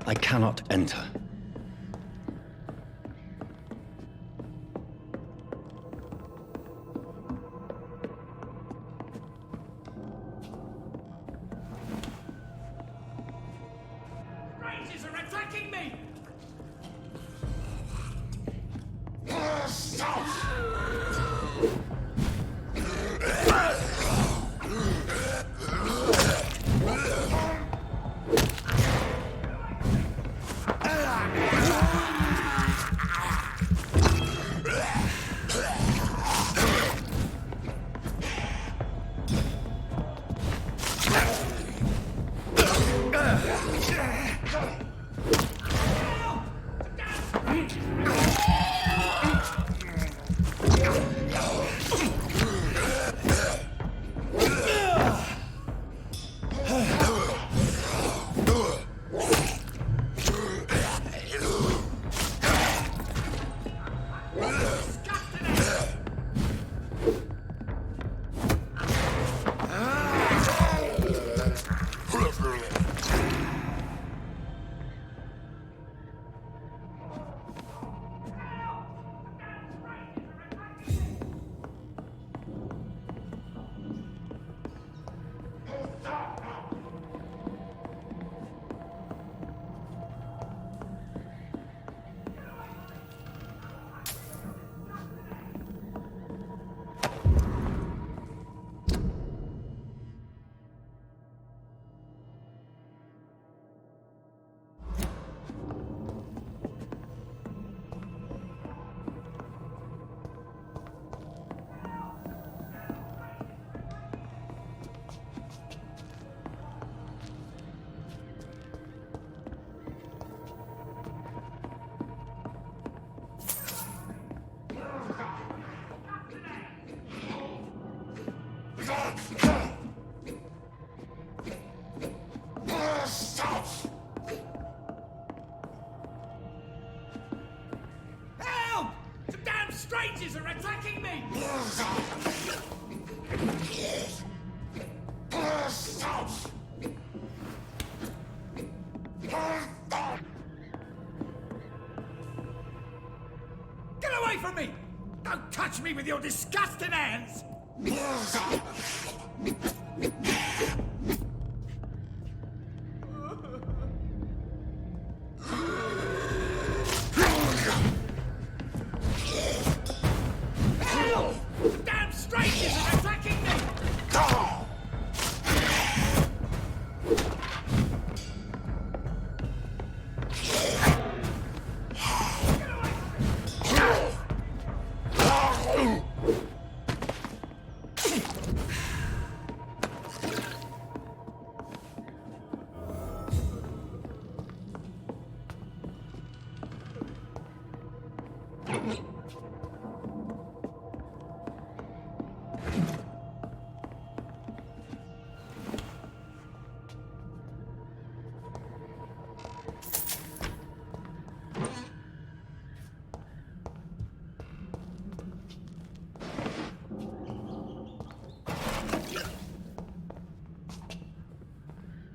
I cannot enter. Rangers are attacking me! Help! Some damn strangers are attacking me! Get away from me! Don't touch me with your disgusting hands! Help! Damn strangers are attacking me!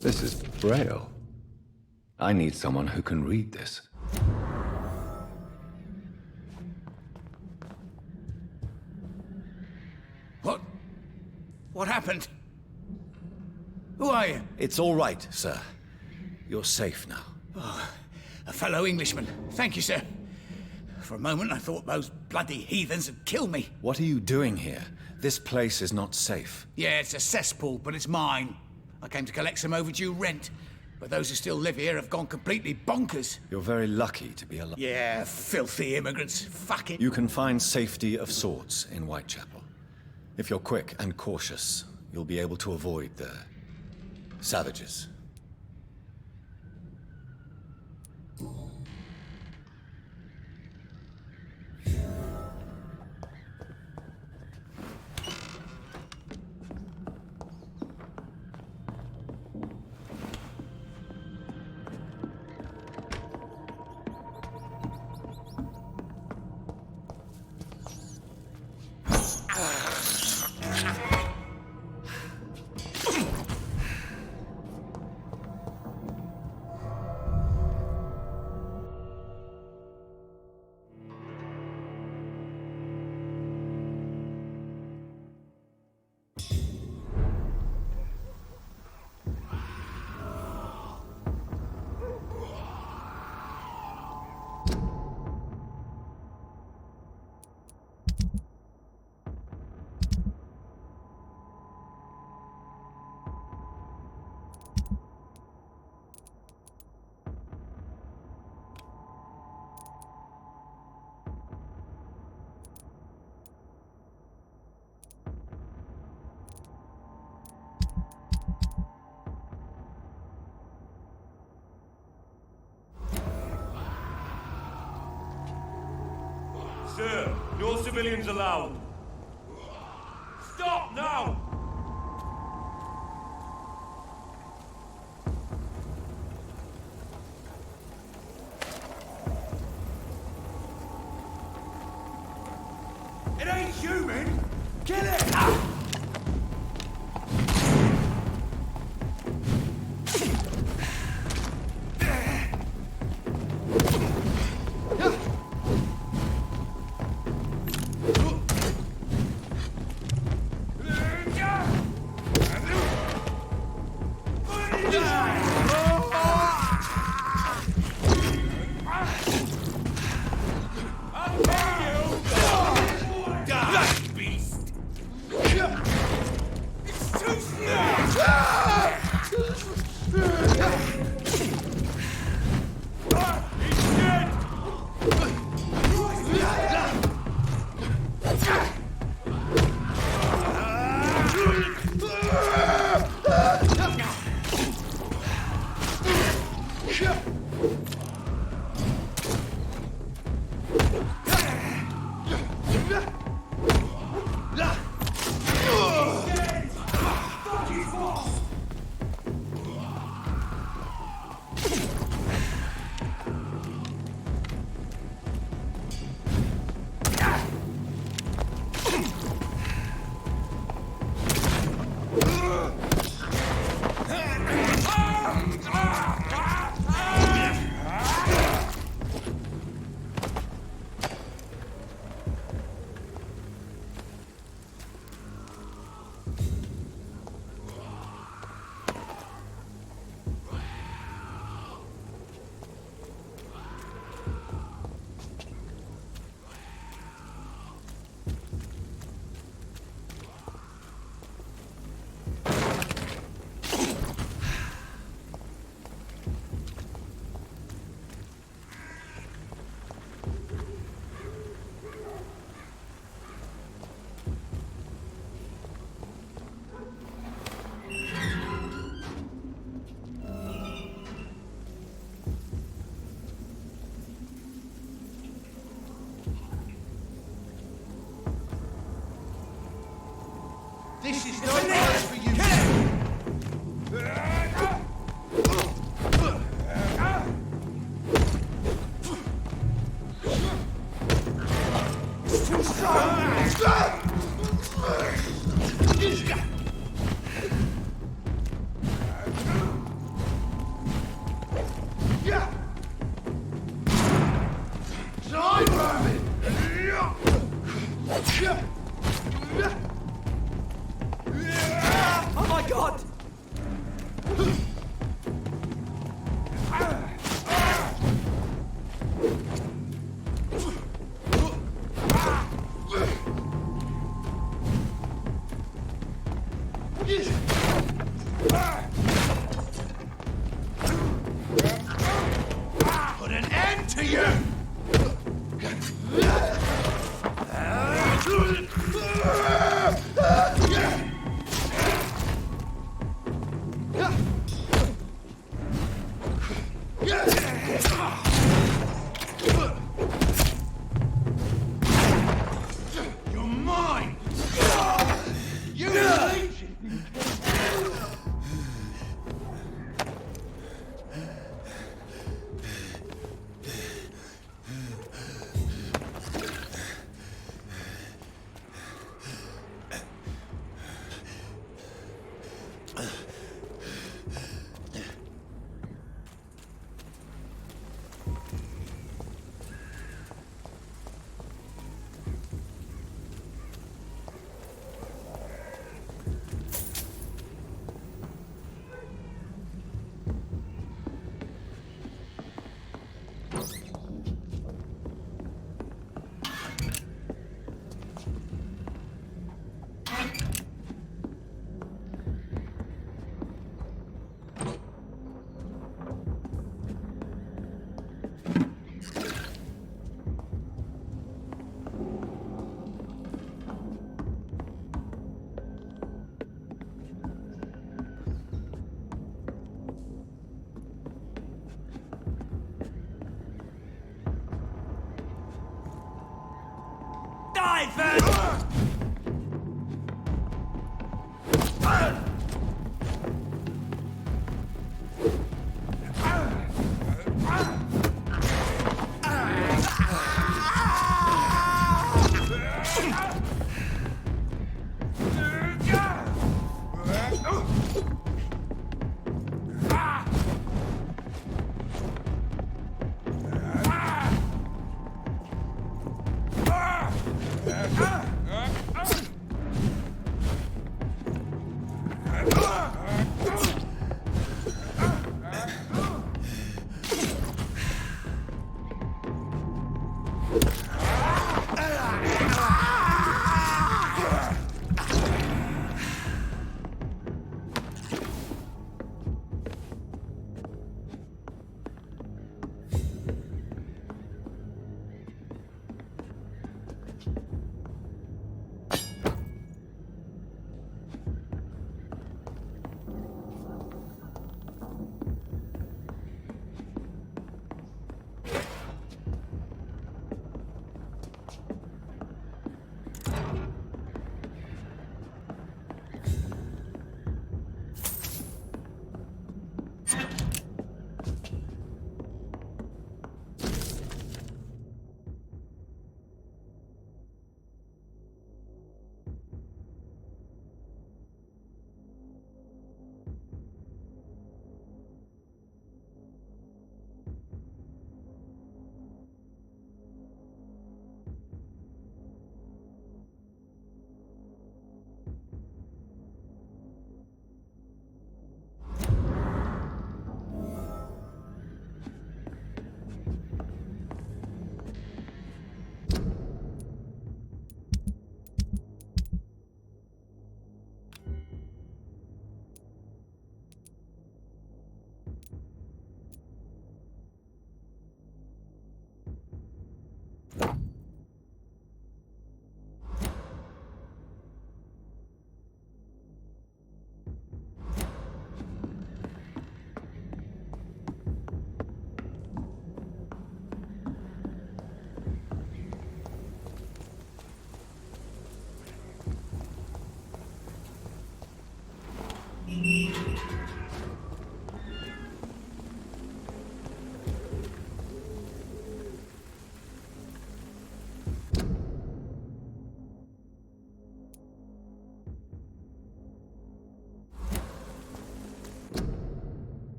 This is Braille. I need someone who can read this. What happened? Who are you? It's all right, sir. You're safe now. Oh, a fellow Englishman. Thank you, sir. For a moment, I thought those bloody heathens had killed me. What are you doing here? This place is not safe. Yeah, it's a cesspool, but it's mine. I came to collect some overdue rent, but those who still live here have gone completely bonkers. You're very lucky to be alive. Yeah, filthy immigrants. Fucking... You can find safety of sorts in Whitechapel. If you're quick and cautious, you'll be able to avoid the savages. Sir, no civilians allowed. Stop now! It ain't human! Kill it! This is no place for you. It's too strong. Oh my God! Put an end to you! You're mine! You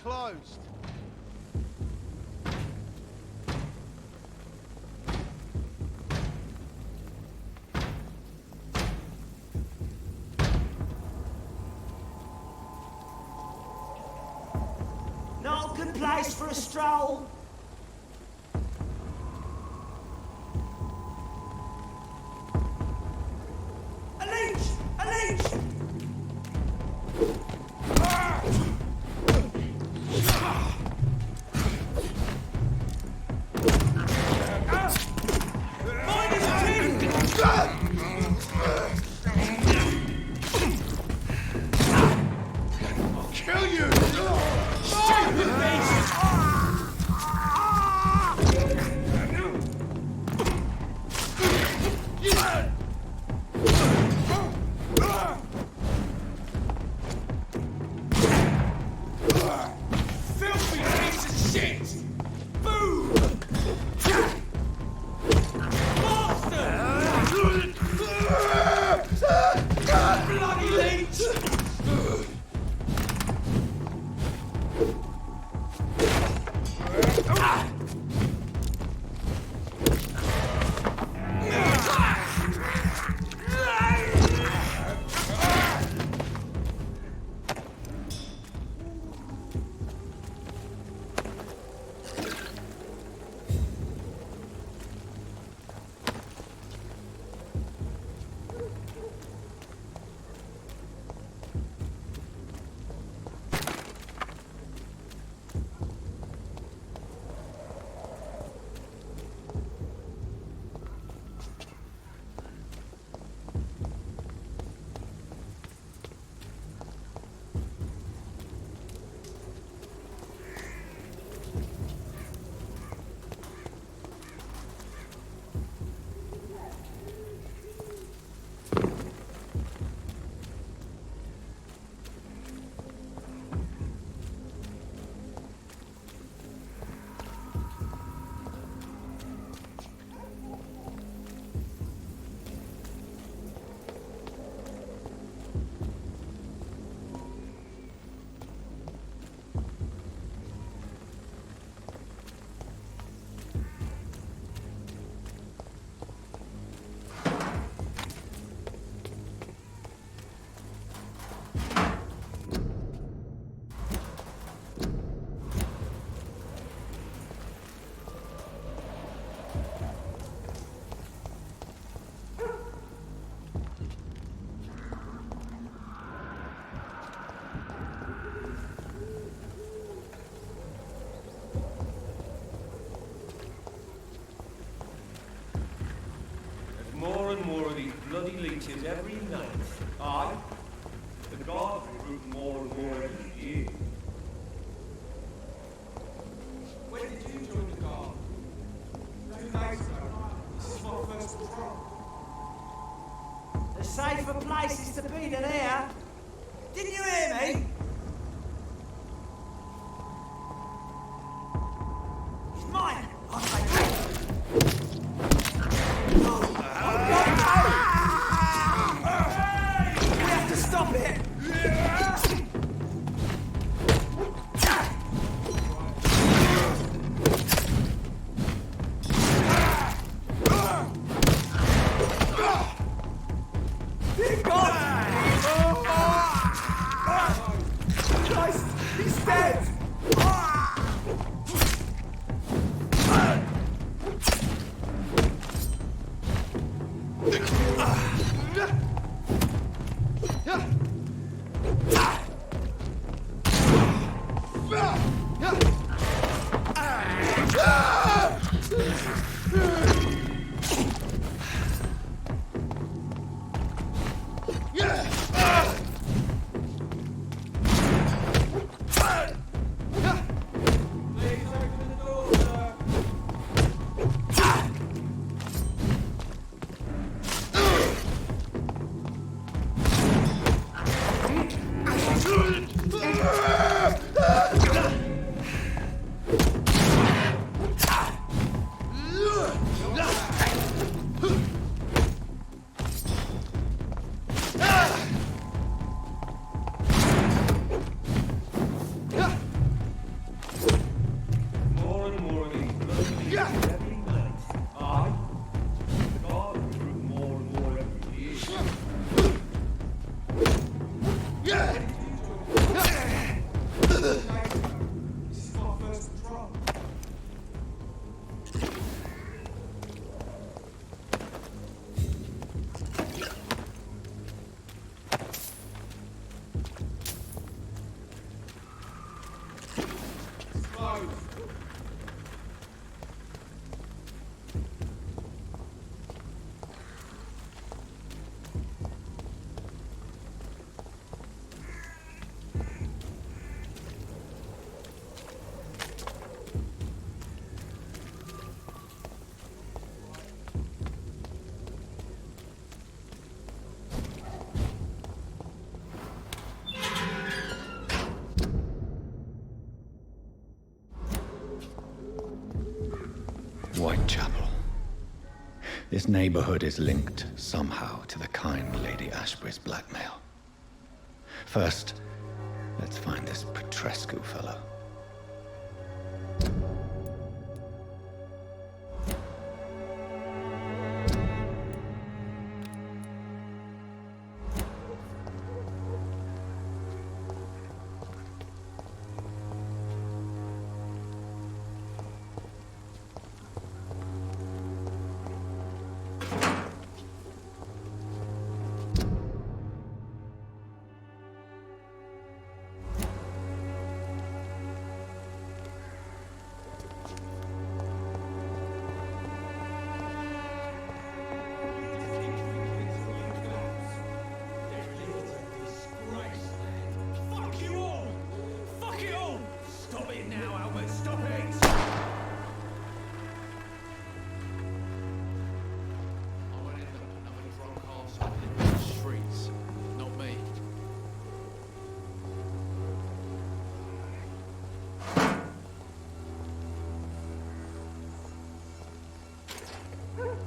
Closed. No good place for a stroll. A leech! A leech! Kill you! Stupid beast! Filthy piece of shit! Boo! Bastard! Bloody leech! More and more of these bloody leeches every night. Aye. The guards recruit more and more every year. When did you join the guard? 2 days ago. This is my first patrol. The safer places to be than here. Didn't you hear me? He's mine. I'll take it. We have to stop it. Dear God! Christ, he's dead! This neighborhood is linked somehow to the kind Lady Ashbury's blackmail. First, let's find this Petrescu fellow. Fuck you all! Fuck it all! Stop it now, Albert, stop it! I won't end up another drunk arsehole in the streets. Not me.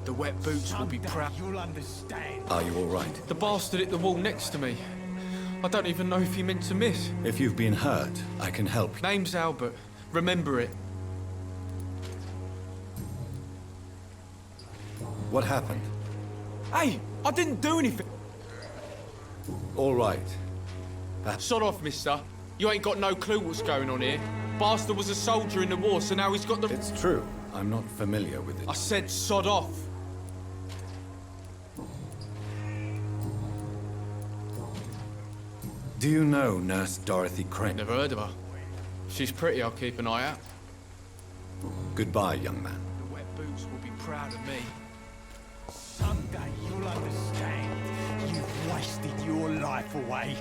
The wet boots will be proud. You'll understand. Are you all right? The bastard hit the wall next to me. I don't even know if he meant to miss. If you've been hurt, I can help. Name's Albert. Remember it. What happened? Hey, I didn't do anything. All right. Sod off, mister. You ain't got no clue what's going on here. Bastard was a soldier in the war, so now he's got the... It's true. I'm not familiar with it. I said sod off. Do you know Nurse Dorothy Crane? Never heard of her. If she's pretty, I'll keep an eye out. Goodbye, young man. The wet boots will be proud of me. Someday you'll understand. You've wasted your life away.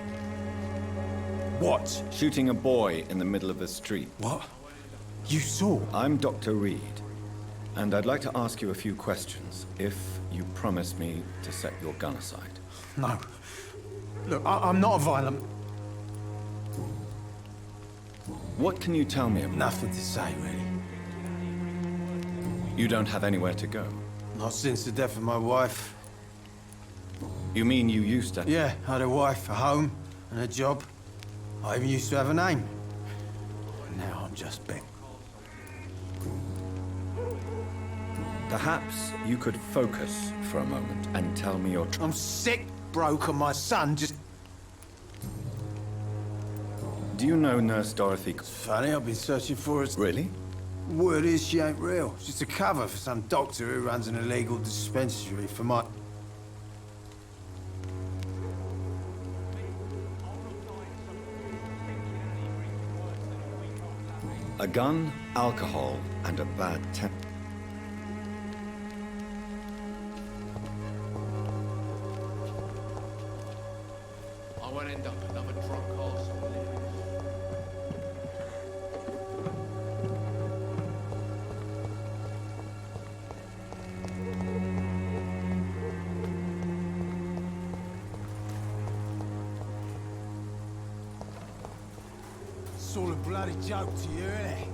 What? Shooting a boy in the middle of the street. What? You saw? I'm Dr. Reed, and I'd like to ask you a few questions, if you promise me to set your gun aside. No. Look, I'm not violent. What can you tell me about? Nothing to say, really. You don't have anywhere to go. Not since the death of my wife. You mean you used to? Yeah, I had a wife, a home, and a job. I even used to have a name. Now I'm just bent. Perhaps you could focus for a moment and tell me your... I'm sick, broke, and my son just... Do you know Nurse Dorothy? Funny, I've been searching for her. Really? Word is she ain't real. It's just a cover for some doctor who runs an illegal dispensary for my... A gun, alcohol, and a bad temper. I won't end up another drunk arsehole. It's all a bloody joke to you, isn't it?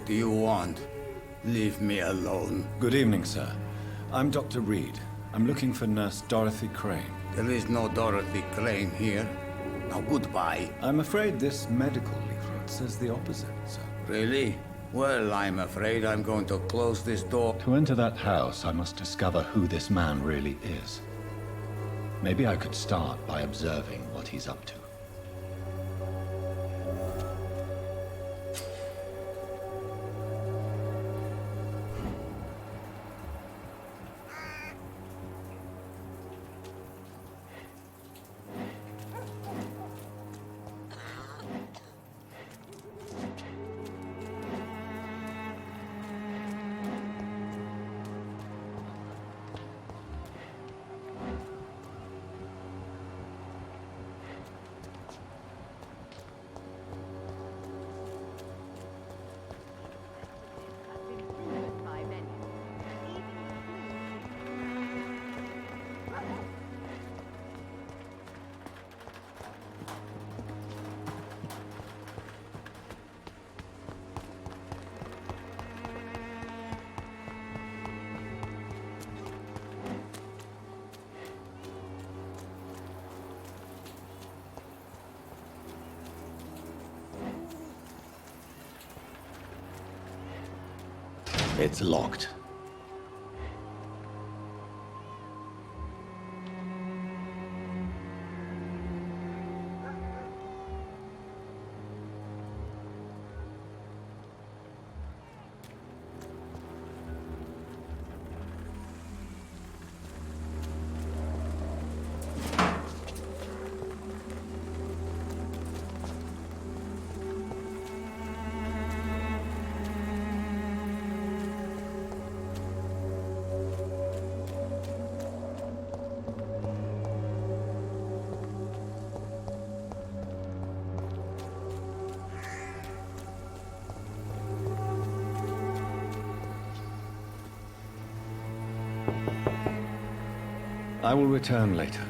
do you want? Leave me alone. Good evening, sir. I'm Dr. Reed. I'm looking for Nurse Dorothy Crane. There is no Dorothy Crane here. Now goodbye. I'm afraid this medical leaflet says the opposite, sir. Really? Well, I'm afraid I'm going to close this door. To enter that house, I must discover who this man really is. Maybe I could start by observing what he's up to. It's locked. I will return later.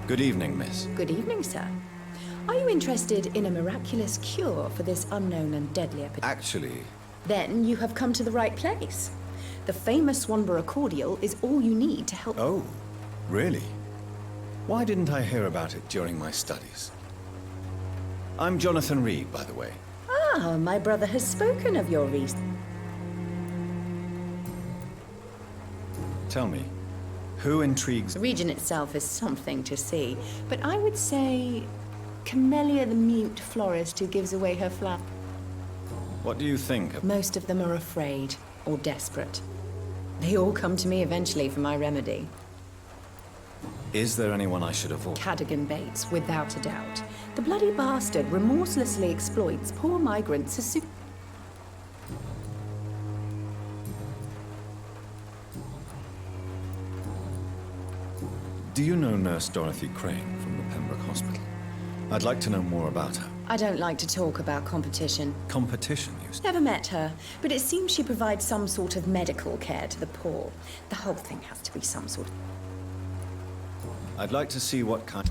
Good evening, miss. Good evening, sir. Are you interested in a miraculous cure for this unknown and deadly epidemic? Actually, Then you have come to the right place. The famous Swanborough cordial is all you need to help. oh, really? Why didn't I hear about it during my studies? I'm Jonathan Reed, by the way. Ah, my brother has spoken of your reason. Tell me, who intrigues... The region itself is something to see, but I would say Camellia the mute florist who gives away her flower. What do you think of... Most of them are afraid or desperate. They all come to me eventually for my remedy. Is there anyone I should avoid? Cadogan Bates, without a doubt. The bloody bastard remorselessly exploits poor migrants as soon... Do you know Nurse Dorothy Crane from the Pembroke Hospital? I'd like to know more about her. I don't like to talk about competition. Competition, you say? Never met her, but it seems she provides some sort of medical care to the poor. The whole thing has to be some sort of... I'd like to see what kind...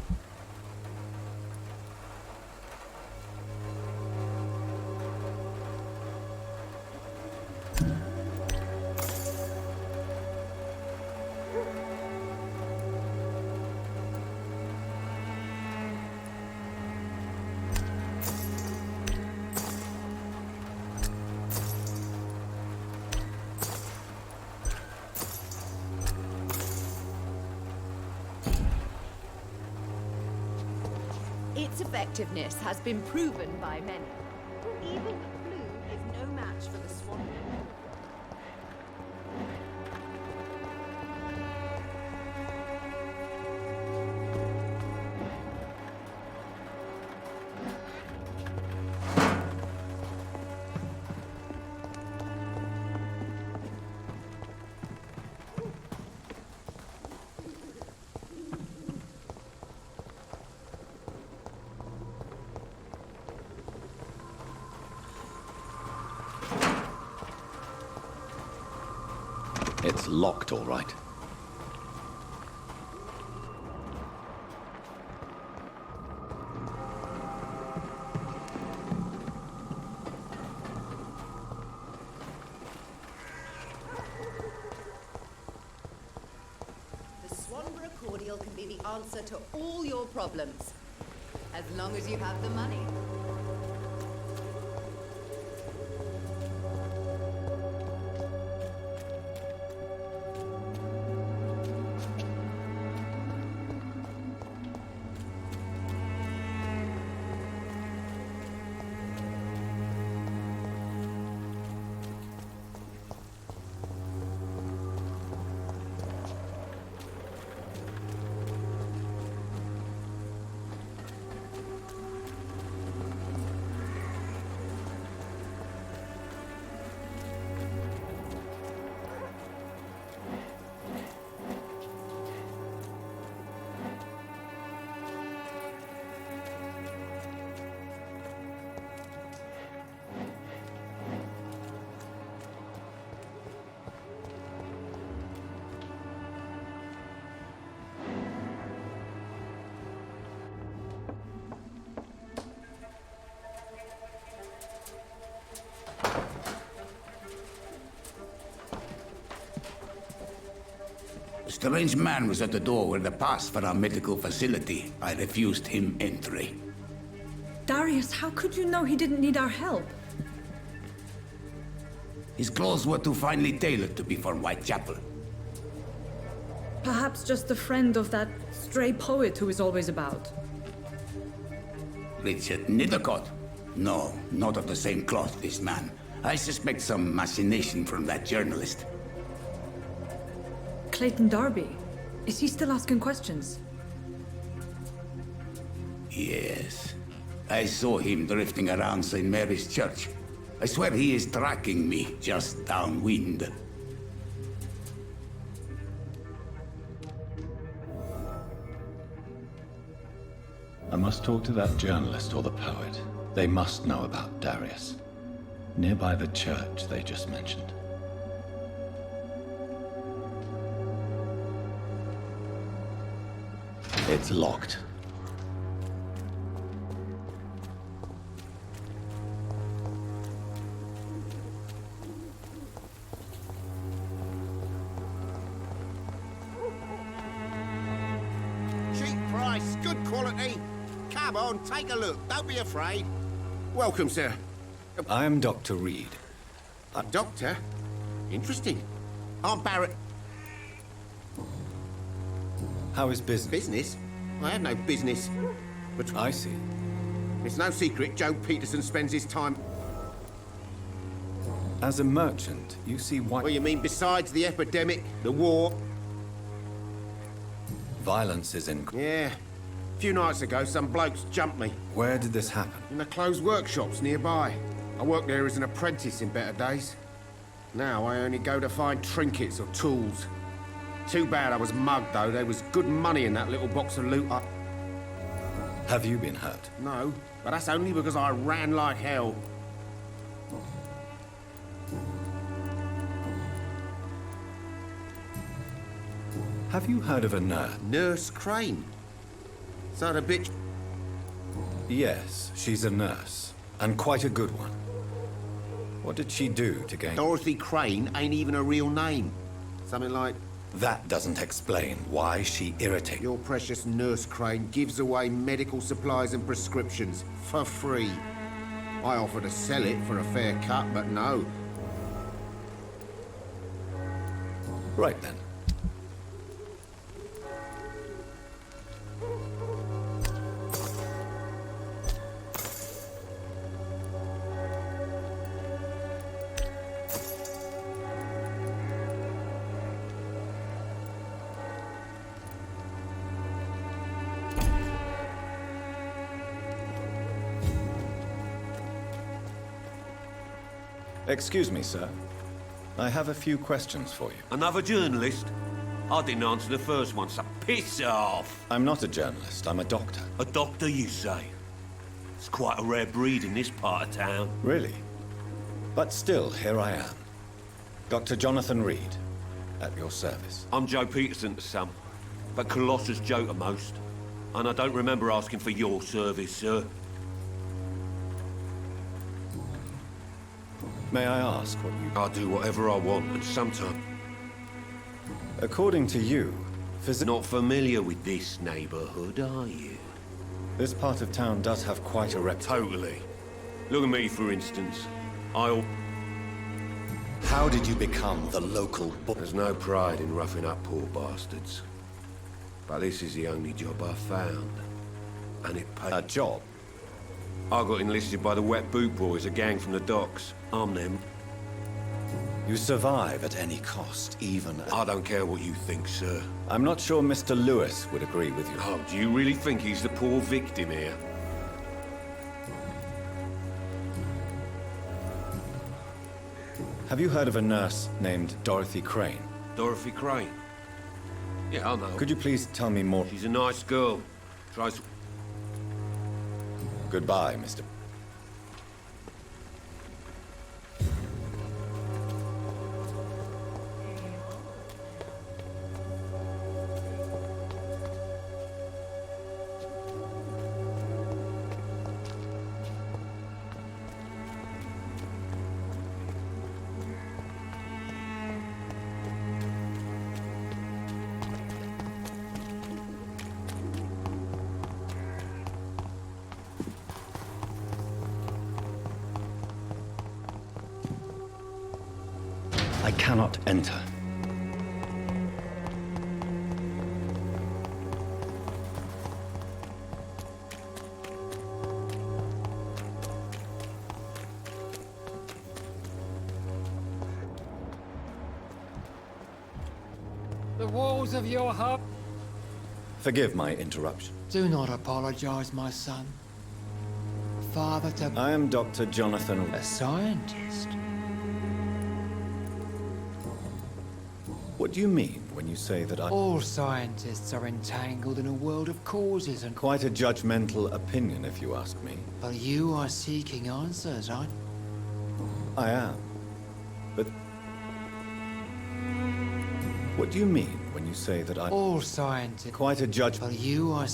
Its effectiveness has been proven by many. Even the flu is no match for the swan. It's locked, all right. The Swanborough cordial can be the answer to all your problems. As long as you have the money. A strange man was at the door with a pass for our medical facility. I refused him entry. Darius, how could you know he didn't need our help? His clothes were too finely tailored to be for Whitechapel. Perhaps just a friend of that stray poet who is always about. Richard Nithercott? No, not of the same cloth, this man. I suspect some machination from that journalist. Clayton Darby. Is he still asking questions? Yes. I saw him drifting around St. Mary's Church. I swear he is tracking me just downwind. I must talk to that journalist or the poet. They must know about Darius. Nearby the church they just mentioned. It's locked. Cheap price, good quality. Come on, take a look. Don't be afraid. Welcome, sir. I am Dr. Reed. Doctor? Interesting. I'm Barrett. How is business? Business? I have no business. But I see. it's no secret Joe Peterson spends his time... As a merchant, you see What do you mean besides the epidemic, the war? violence is in... Yeah. A few nights ago, some blokes jumped me Where did this happen? in the closed workshops nearby. I worked there as an apprentice in better days. Now I only go to find trinkets or tools. Too bad I was mugged, though. There was good money in that little box of loot. Have you been hurt? No, but that's only because I ran like hell. Have you heard of a nurse? Nurse Crane. So the bitch... Yes, she's a nurse. And quite a good one. What did she do to gain... Dorothy Crane ain't even a real name. Something like... That doesn't explain why she irritates... Your precious Nurse Crane gives away medical supplies and prescriptions for free. I offer to sell it for a fair cut, but no. Right then. Excuse me, sir. I have a few questions for you. Another journalist? I didn't answer the first one, so piss off! I'm not a journalist, I'm a doctor. A doctor, you say? It's quite a rare breed in this part of town. Really? But still, here I am. Dr. Jonathan Reed. at your service. I'm Joe Peterson to some, but Colossus Joe to most. And I don't remember asking for your service, sir. May I ask what you... I do whatever I want, and sometimes... According to you, Not familiar with this neighborhood, are you? this part of town does have quite a reputation. Totally. Look at me, for instance. How did you become the local There's no pride in roughing up poor bastards. But this is the only job I found. And it paid. A job? I got enlisted by the Wet Boot Boys, a gang from the docks. I'm them. You survive at any cost, even... I don't care what you think, sir. I'm not sure Mr. Lewis would agree with you. Oh, do you really think he's the poor victim here? Have you heard of a nurse named Dorothy Crane? Dorothy Crane? Yeah, I know. Could you please tell me more? She's a nice girl. Tries... Goodbye, Mr. I cannot enter. The walls of your hut. Forgive my interruption. Do not apologize, my son. Father to... I am Dr. Jonathan... A scientist? What do you mean when you say that I... All scientists are entangled in a world of causes and... Quite a judgmental opinion, if you ask me. But you are seeking answers, aren't you? I am. But... What do you mean when you say that I... All scientists... Quite a judge... But you are...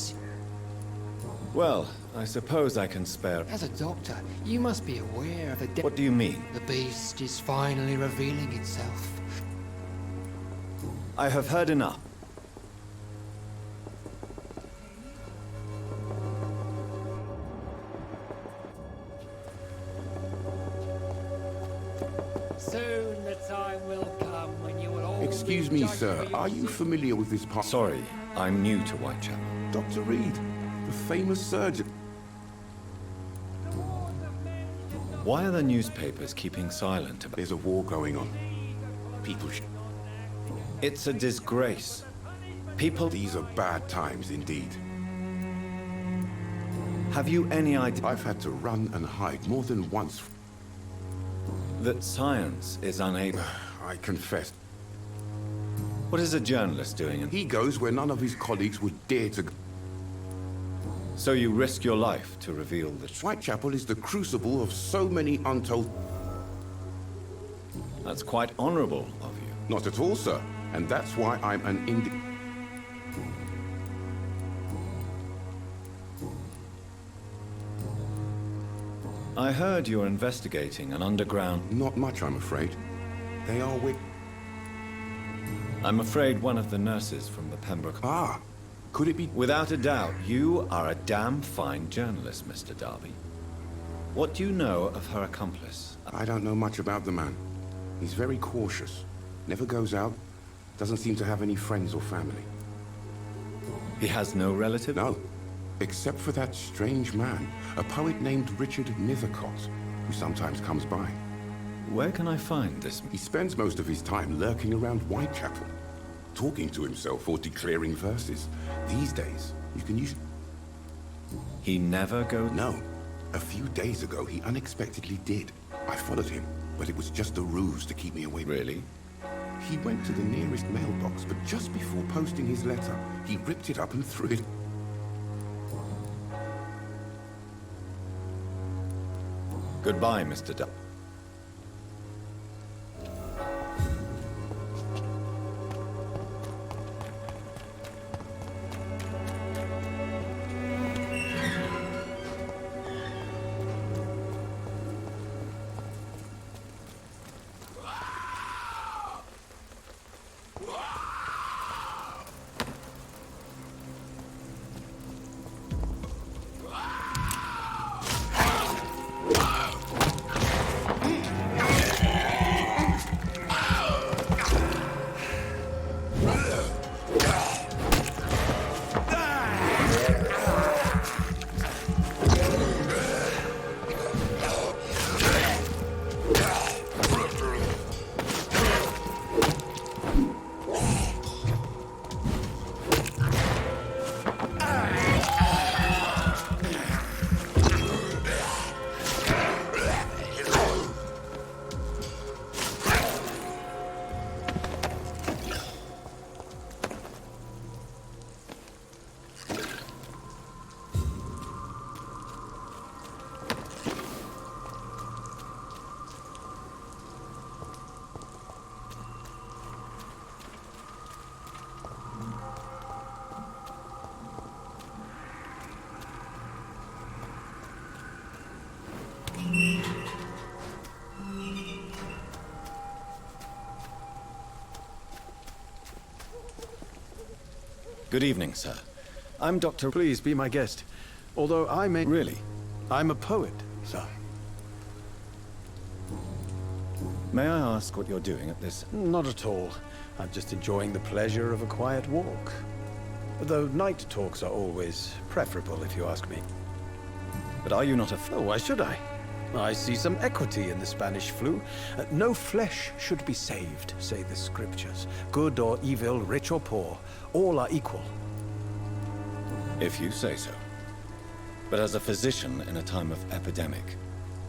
Well, I suppose I can spare... As a doctor, you must be aware of the... What do you mean? The beast is finally revealing itself. I have heard enough. Soon the time will come when you will all... Excuse me, sir. Are you familiar with this part? Sorry, I'm new to Whitechapel. Dr. Reed, the famous surgeon. Why are the newspapers keeping silent about... There's a war going on. People... It's a disgrace. People... These are bad times indeed. Have you any idea... I've had to run and hide more than once. That science is unable... I confess. What is a journalist doing in... He goes where none of his colleagues would dare to go. So you risk your life to reveal the truth? Whitechapel is the crucible of so many untold... That's quite honorable of you. Not at all, sir. And that's why I'm an I heard you're investigating an underground... Not much, I'm afraid. They are with... I'm afraid one of the nurses from the Pembroke... Ah, could it be... Without a doubt, you are a damn fine journalist, Mr. Darby. What do you know of her accomplice? I don't know much about the man. He's very cautious. Never goes out. Doesn't seem to have any friends or family. He has no relative? No. Except for that strange man, a poet named Richard Nethercott, who sometimes comes by. Where can I find this? He spends most of his time lurking around Whitechapel, talking to himself or declaring verses. These days, you can use... He never goes... No. A few days ago, he unexpectedly did. I followed him, but it was just a ruse to keep me away. Really? He went to the nearest mailbox, but just before posting his letter, he ripped it up and threw it... Goodbye, Mr. Darby. Good evening, sir. I'm Dr. Please be my guest. Although I may... Really? I'm a poet, sir. May I ask what you're doing at this? Not at all. I'm just enjoying the pleasure of a quiet walk. Though night talks are always preferable, if you ask me. But are you not a... Oh, why should I? I see some equity in the Spanish flu. No flesh should be saved, say the scriptures. Good or evil, rich or poor, all are equal. If you say so. But as a physician in a time of epidemic,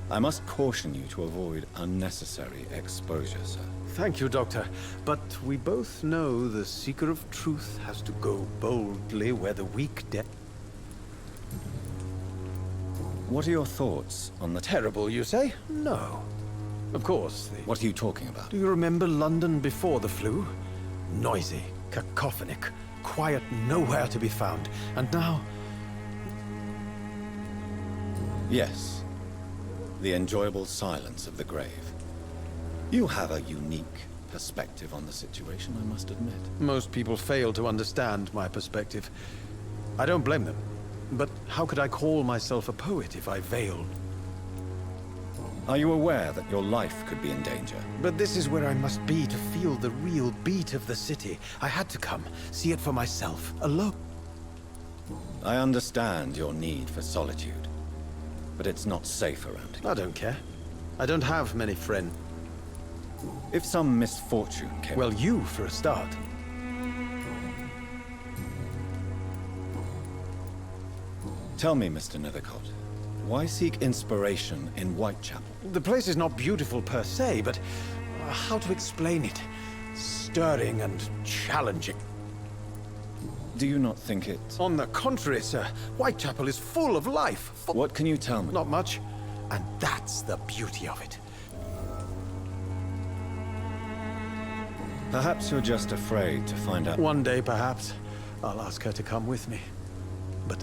I must caution you to avoid unnecessary exposure, sir. Thank you, Doctor. But we both know the seeker of truth has to go boldly where the weak dead. What are your thoughts on the... Terrible, you say? No. Of course, What are you talking about? Do you remember London before the flu? Noisy, cacophonic, quiet nowhere to be found. And now... Yes. The enjoyable silence of the grave. You have a unique perspective on the situation, I must admit. Most people fail to understand my perspective. I don't blame them. But how could I call myself a poet if I veiled? Are you aware that your life could be in danger? But this is where I must be to feel the real beat of the city. I had to come, see it for myself, alone. I understand your need for solitude, but it's not safe around here. I don't care. I don't have many friends. If some misfortune came... Well, you, for a start. Tell me, Mr. Nethercott, why seek inspiration in Whitechapel? The place is not beautiful per se, but how to explain it? Stirring and challenging. Do you not think it... On the contrary, sir. Whitechapel is full of life. What can you tell me? Not much. And that's the beauty of it. Perhaps you're just afraid to find out... One day, perhaps, I'll ask her to come with me. But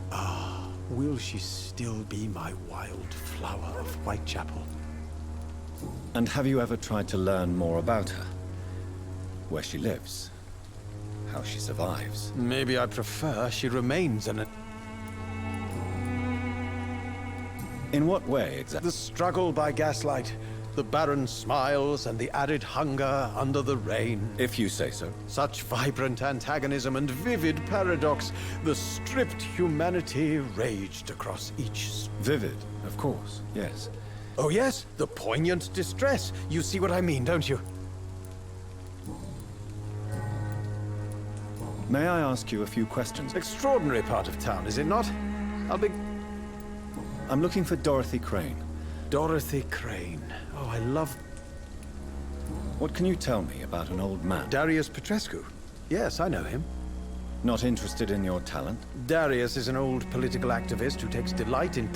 will she still be my wild flower of Whitechapel? And have you ever tried to learn more about her? Where she lives? How she survives? Maybe I prefer she remains in it. In what way, exactly? The struggle by gaslight. The barren smiles and the arid hunger under the rain. If you say so. Such vibrant antagonism and vivid paradox. The stripped humanity raged across each... Vivid, of course, yes. Oh yes, the poignant distress. You see what I mean, don't you? May I ask you a few questions? Extraordinary part of town, is it not? I'm looking for Dorothy Crane. Dorothy Crane. Oh, I love... What can you tell me about an old man? Darius Petrescu. Yes, I know him. Not interested in your talent? Darius is an old political activist who takes delight in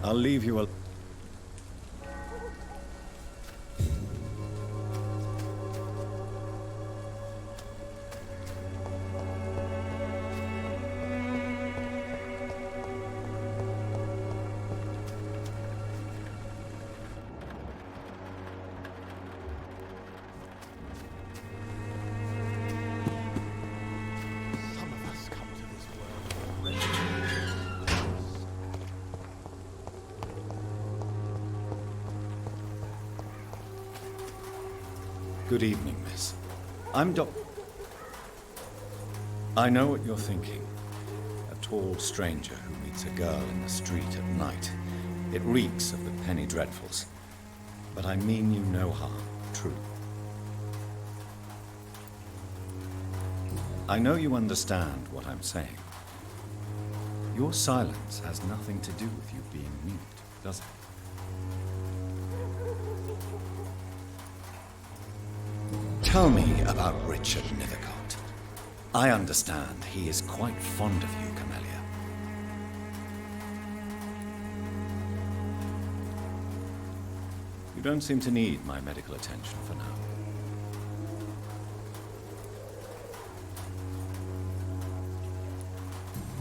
I'll leave you alone. Good evening, miss. I'm I know what you're thinking. A tall stranger who meets a girl in the street at night. It reeks of the penny dreadfuls. But I mean you no harm, truly. I know you understand what I'm saying. Your silence has nothing to do with you being mute, does it? Tell me about Richard Nethercott. I understand he is quite fond of you, Camellia. You don't seem to need my medical attention for now.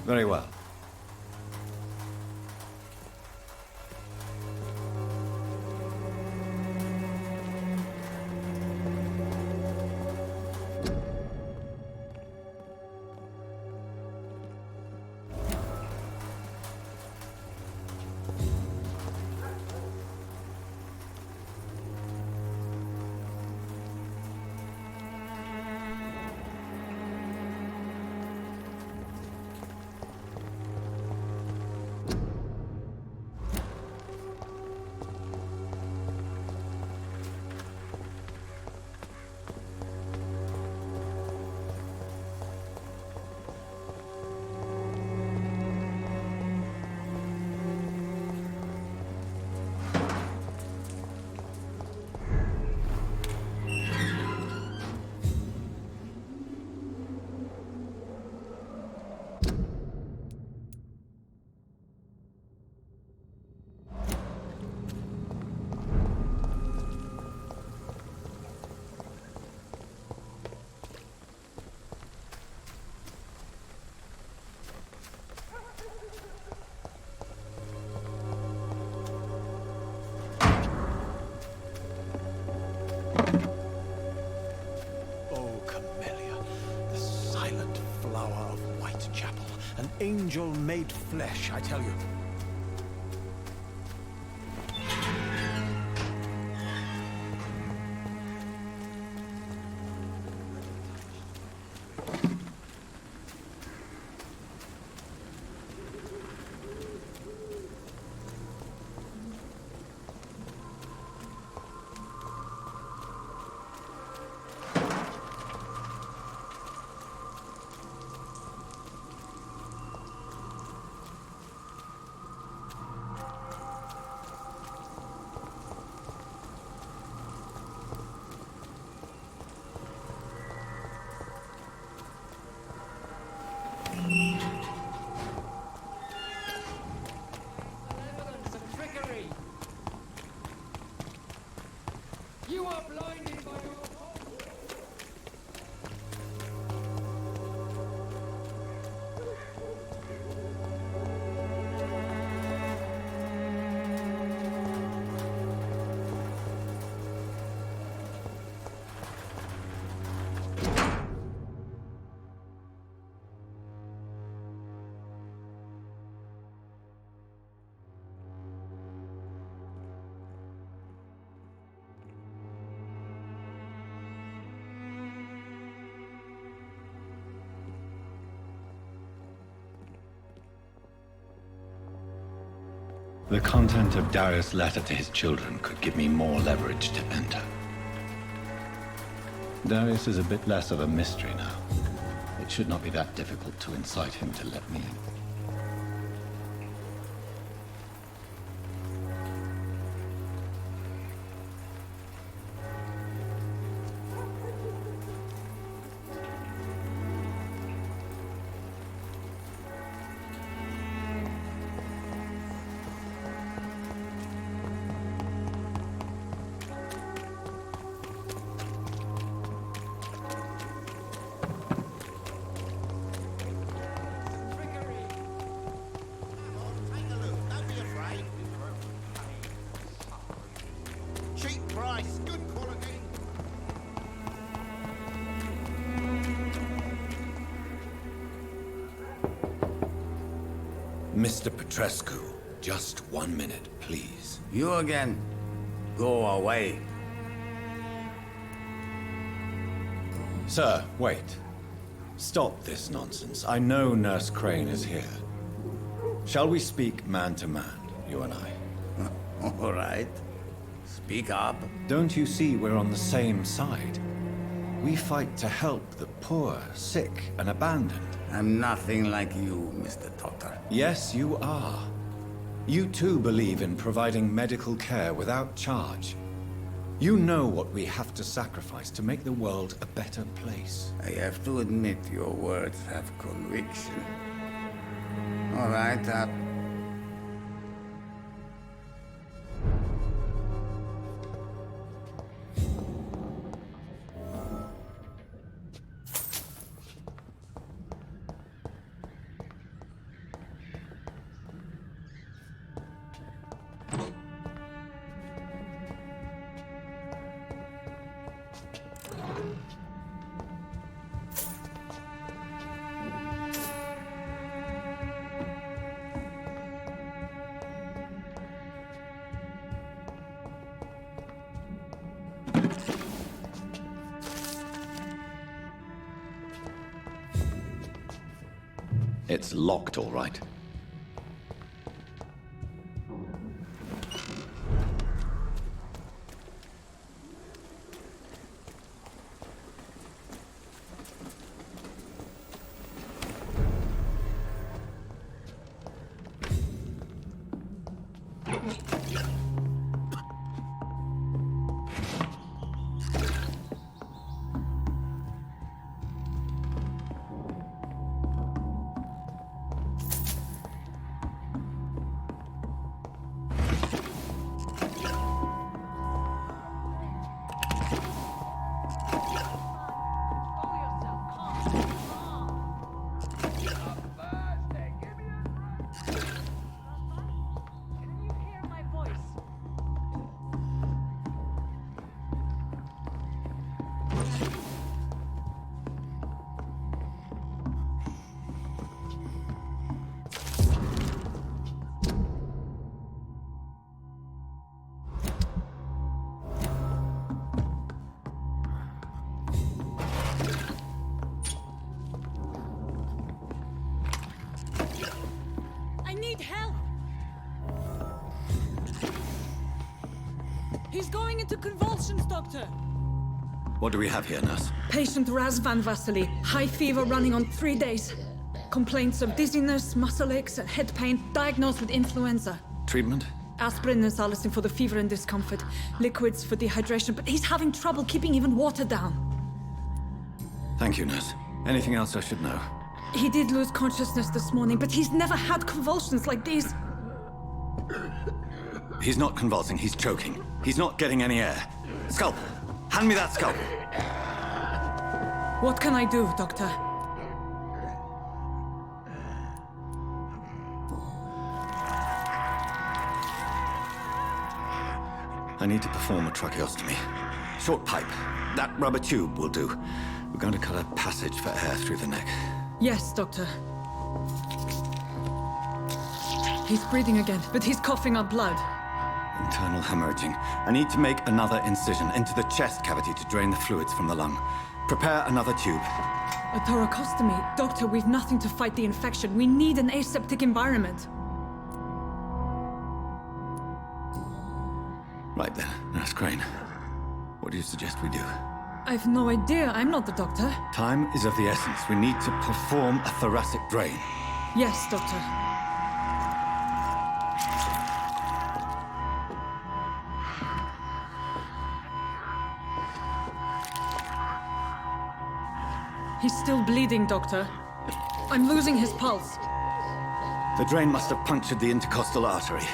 Very well. angel made flesh, I tell you. You are blinded by your... The content of Darius' letter to his children could give me more leverage to enter. Darius is a bit less of a mystery now. It should not be that difficult to incite him to let me in. Mr. Petrescu, just 1 minute, please. You again? Go away. Sir, wait. Stop this nonsense. I know Nurse Crane is here. Shall we speak man to man, you and I? All right. Speak up. Don't you see we're on the same side? We fight to help the poor, sick, and abandoned. I'm nothing like you, Mr. Totter. Yes, you are. You too believe in providing medical care without charge. You know what we have to sacrifice to make the world a better place. I have to admit your words have conviction. All right, It's locked, all right. He's going into convulsions, Doctor. What do we have here, nurse? Patient Raz Van Vasily. High fever running on 3 days. Complaints of dizziness, muscle aches, and head pain. Diagnosed with influenza. Treatment? Aspirin and salicin for the fever and discomfort. Liquids for dehydration, but he's having trouble keeping even water down. Thank you, nurse. Anything else I should know? He did lose consciousness this morning, but he's never had convulsions like these. He's not convulsing, he's choking. He's not getting any air. Scalpel! Hand me that scalpel! What can I do, Doctor? I need to perform a tracheostomy. Short pipe. That rubber tube will do. We're going to cut a passage for air through the neck. Yes, Doctor. He's breathing again, but he's coughing up blood. Internal hemorrhaging. I need to make another incision into the chest cavity to drain the fluids from the lung. Prepare another tube. A thoracostomy? Doctor, we've nothing to fight the infection. We need an aseptic environment. Right then, Nurse Crane. What do you suggest we do? I've no idea. I'm not the doctor. Time is of the essence. We need to perform a thoracic drain. Yes, Doctor. He's still bleeding, Doctor. I'm losing his pulse. The drain must have punctured the intercostal artery.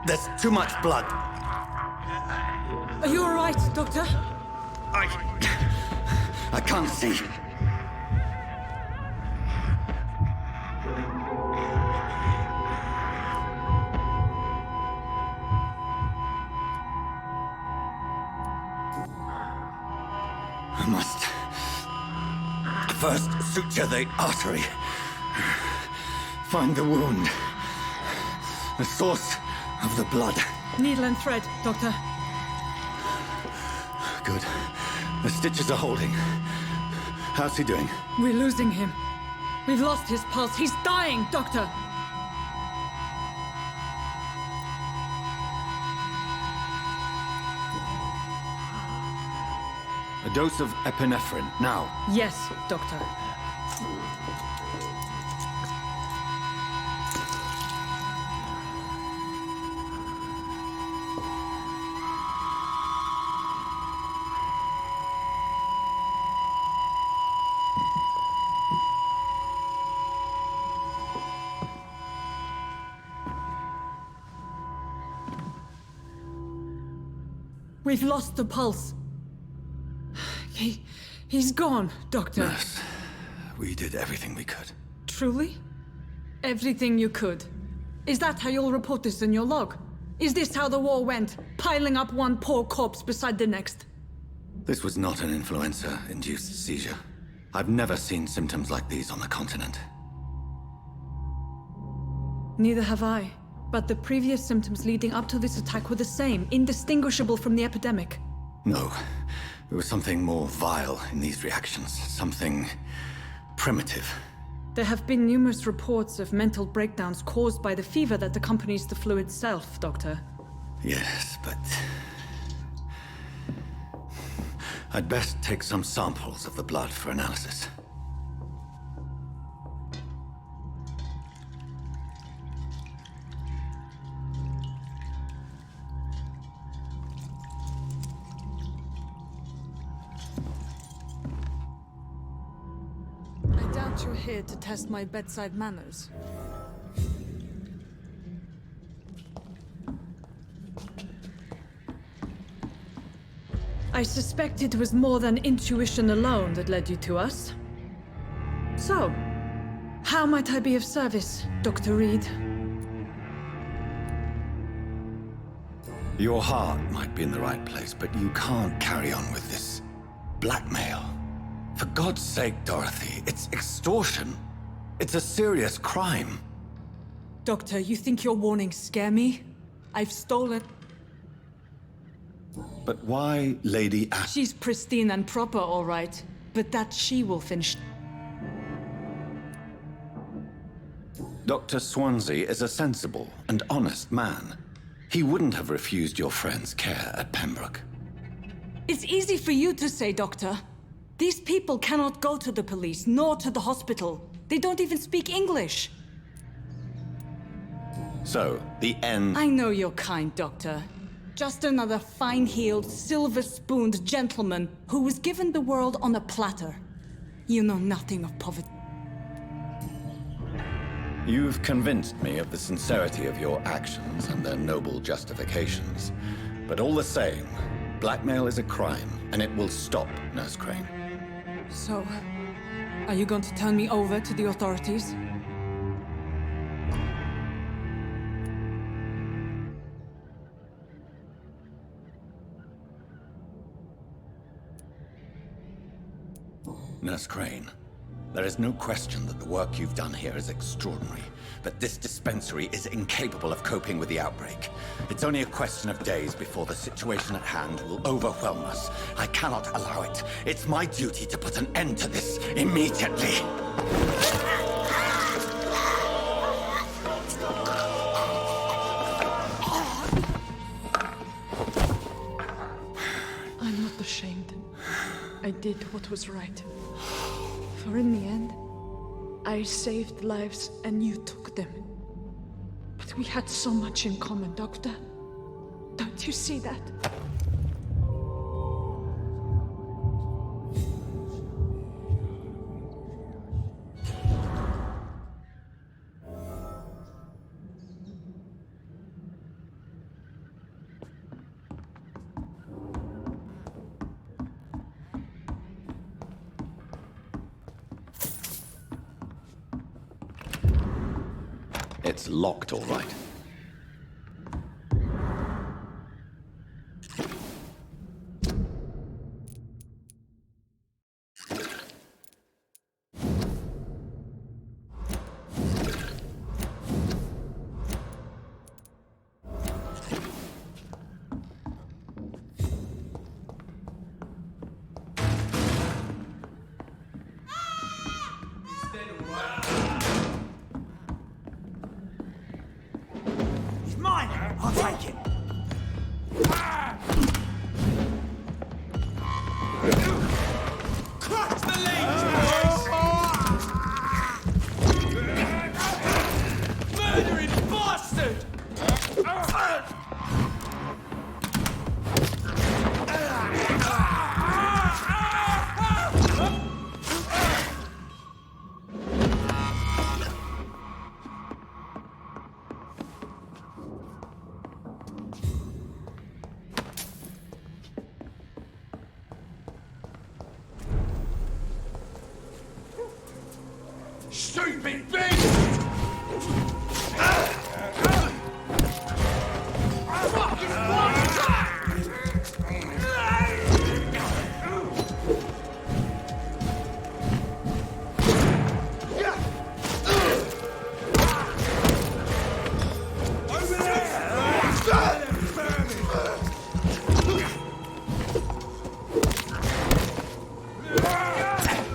There's too much blood. Are you all right, Doctor? I can't see. I must first suture the artery. Find the wound. The source of the blood. Needle and thread, Doctor. Good. The stitches are holding. How's he doing? We're losing him. We've lost his pulse. He's dying, Doctor. A dose of epinephrine, now. Yes, Doctor. We've lost the pulse. He's gone, Doctor. Nurse, we did everything we could. Truly? Everything you could? Is that how you'll report this in your log? Is this how the war went? Piling up one poor corpse beside the next? This was not an influenza-induced seizure. I've never seen symptoms like these on the continent. Neither have I. But the previous symptoms leading up to this attack were the same, indistinguishable from the epidemic. No. There was something more vile in these reactions. Something primitive. There have been numerous reports of mental breakdowns caused by the fever that accompanies the flu itself, Doctor. Yes, but... I'd best take some samples of the blood for analysis. I doubt you're here to test my bedside manners. I suspect it was more than intuition alone that led you to us. So, how might I be of service, Dr. Reed? Your heart might be in the right place, but you can't carry on with this blackmail. For God's sake, Dorothy, it's extortion. It's a serious crime. Doctor, you think your warnings scare me? I've stolen... But why Lady Ash? She's pristine and proper, all right. But that she will finish... Dr. Swansea is a sensible and honest man. He wouldn't have refused your friend's care at Pembroke. It's easy for you to say, Doctor. These people cannot go to the police, nor to the hospital. They don't even speak English. So, the end... I know you're kind, Doctor. Just another fine-heeled, silver-spooned gentleman who was given the world on a platter. You know nothing of poverty. You've convinced me of the sincerity of your actions and their noble justifications. But all the same, blackmail is a crime, and it will stop, Nurse Crane. So, are you going to turn me over to the authorities? Nurse Crane, there is no question that the work you've done here is extraordinary, but this dispensary is incapable of coping with the outbreak. It's only a question of days before the situation at hand will overwhelm us. I cannot allow it. It's my duty to put an end to this immediately. I'm not ashamed. I did what was right. For in the end, I saved lives and you took them. But we had so much in common, Doctor. Don't you see that? It's locked, all right. He's mine! I'll take him! Clutch the leash, boys! Murdering bastard! Stupid beast!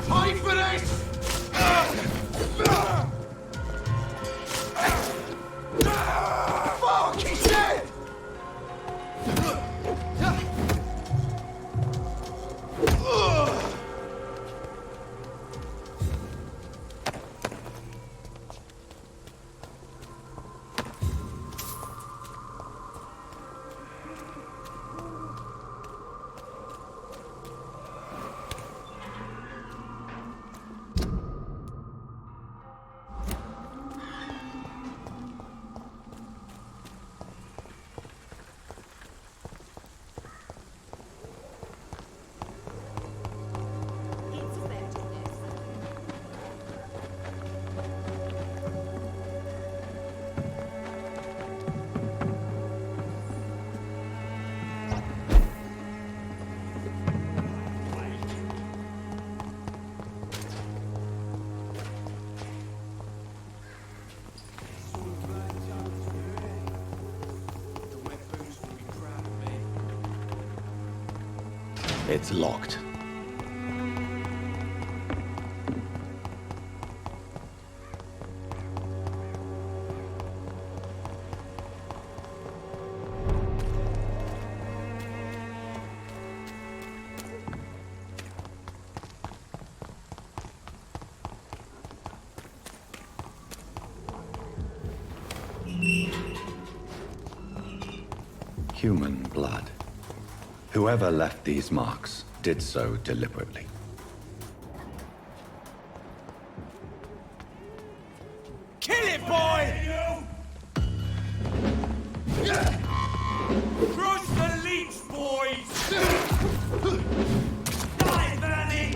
Pay for this! Fuck, he's dead! Its effectiveness. It's locked. Human blood. Whoever left these marks did so deliberately. Kill it, boy! Crush the leech, boys! Die, Vernon!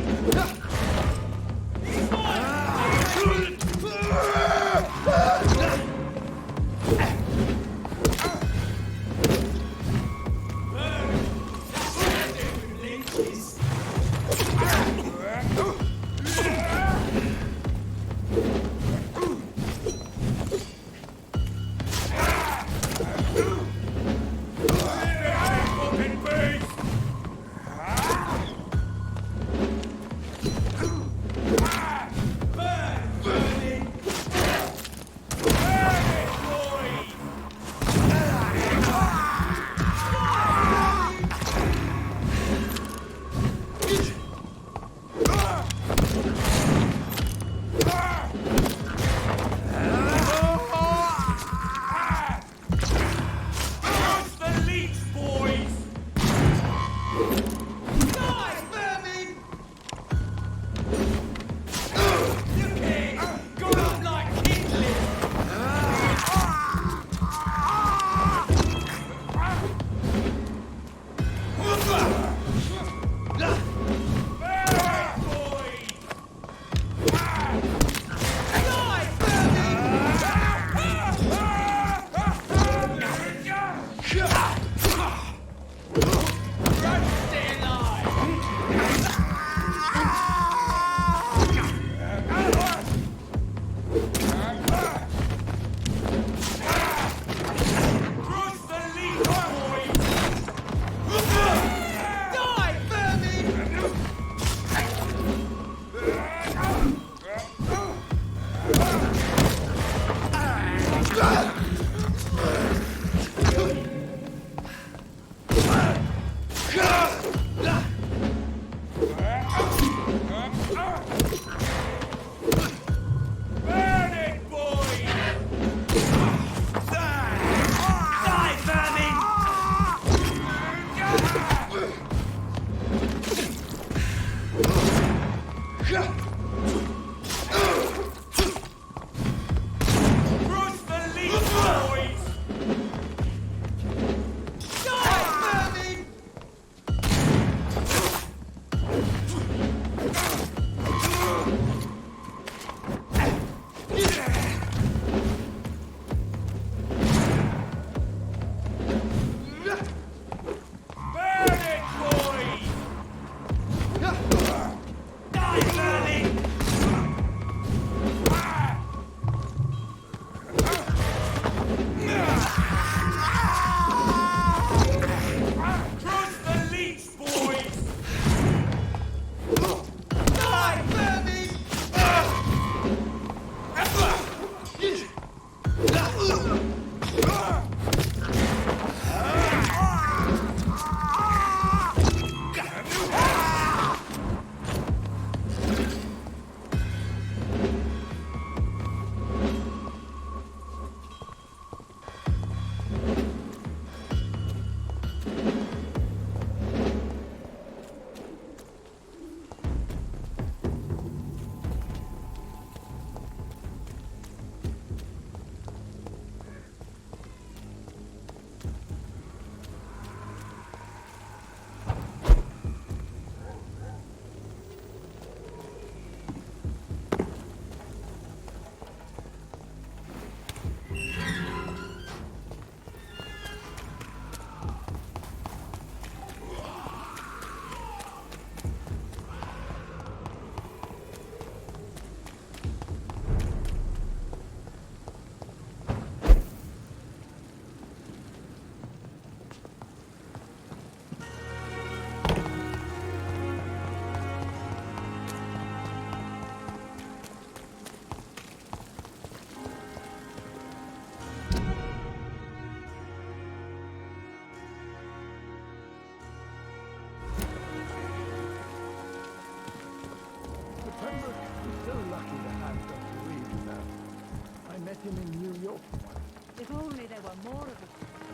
If only there were more of us.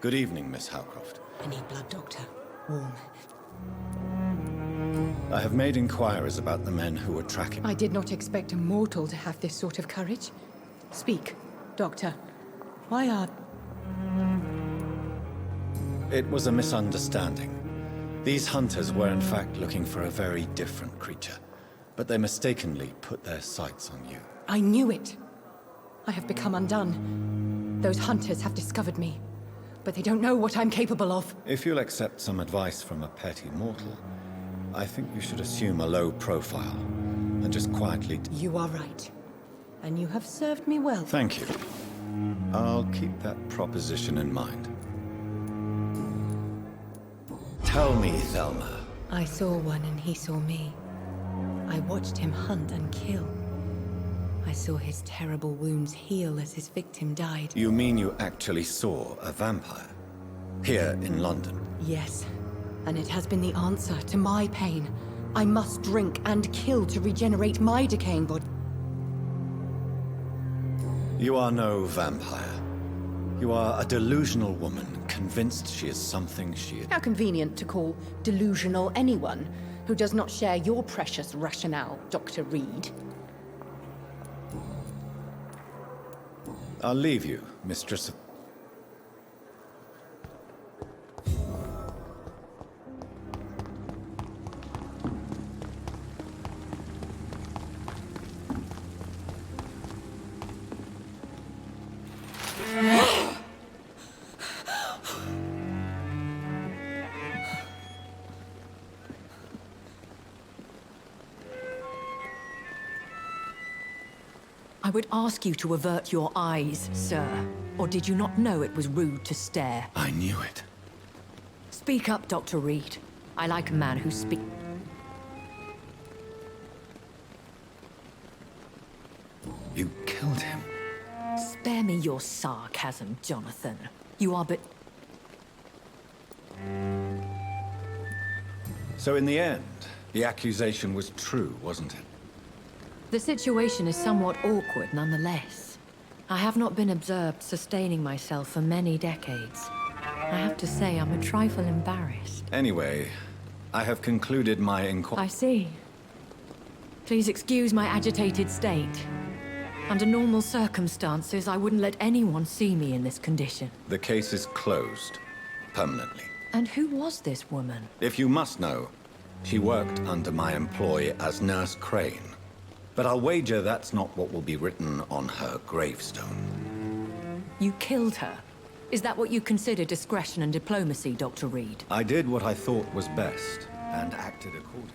Good evening, Miss Howcroft. I need blood, Doctor. Warm. I have made inquiries about the men who were tracking. I did not expect a mortal to have this sort of courage. Speak, Doctor. Why are... It was a misunderstanding. These hunters were in fact looking for a very different creature, but they mistakenly put their sights on you. I knew it! I have become undone. Those hunters have discovered me, but they don't know what I'm capable of. If you'll accept some advice from a petty mortal, I think you should assume a low profile and just quietly... You are right. And you have served me well. Thank you. I'll keep that proposition in mind. Tell me, Thelma. I saw one and he saw me. I watched him hunt and kill. I saw his terrible wounds heal as his victim died. You mean you actually saw a vampire? Here in London? Yes. And it has been the answer to my pain. I must drink and kill to regenerate my decaying body. You are no vampire. You are a delusional woman, convinced she is something she is. How convenient to call delusional anyone who does not share your precious rationale, Dr. Reed. I'll leave you, Mistress of... I would ask you to avert your eyes, sir. Or did you not know it was rude to stare? I knew it. Speak up, Dr. Reed. I like a man who speaks. You killed him. Spare me your sarcasm, Jonathan. You are but... So in the end, the accusation was true, wasn't it? The situation is somewhat awkward nonetheless. I have not been observed sustaining myself for many decades. I have to say I'm a trifle embarrassed. Anyway, I have concluded my inquiry. I see. Please excuse my agitated state. Under normal circumstances, I wouldn't let anyone see me in this condition. The case is closed. Permanently. And who was this woman? If you must know, she worked under my employ as Nurse Crane. But I'll wager that's not what will be written on her gravestone. You killed her? Is that what you consider discretion and diplomacy, Dr. Reed? I did what I thought was best, and acted accordingly.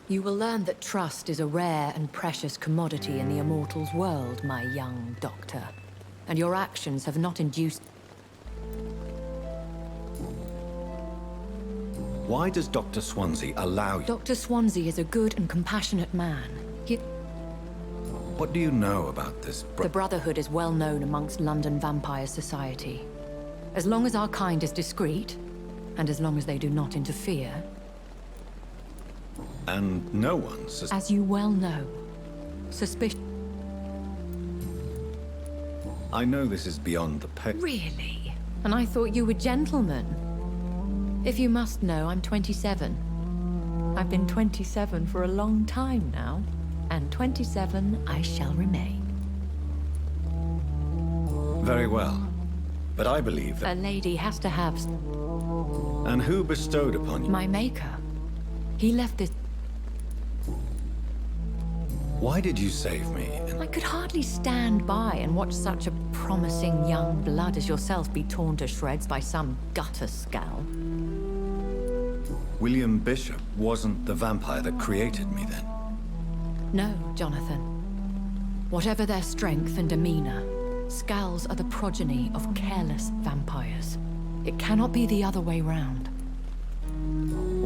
You will learn that trust is a rare and precious commodity in the Immortals' world, my young doctor. And your actions have not induced... Why does Dr. Swansea allow you... Dr. Swansea is a good and compassionate man. What do you know about this The Brotherhood is well known amongst London Vampire Society. As long as our kind is discreet, and as long as they do not interfere... And no one As you well know, suspicion... I know this is beyond the pay... Really? And I thought you were gentlemen. If you must know, I'm 27. I've been 27 for a long time now, and 27 I shall remain. Very well. But I believe that... A lady has to have... And who bestowed upon you? My maker. He left this... Why did you save me? I could hardly stand by and watch such a promising young blood as yourself be torn to shreds by some gutter scowl. William Bishop wasn't the vampire that created me then? No, Jonathan. Whatever their strength and demeanor, Scowls are the progeny of careless vampires. It cannot be the other way round.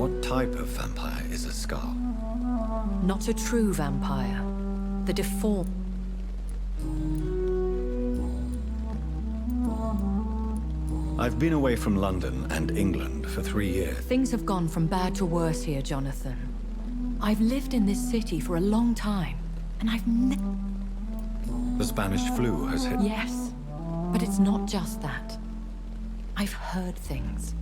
What type of vampire is a Scar? Not a true vampire. The deformed. I've been away from London and England for 3 years. Things have gone from bad to worse here, Jonathan. I've lived in this city for a long time, and I've The Spanish flu has hit. Yes, but it's not just that. I've heard things.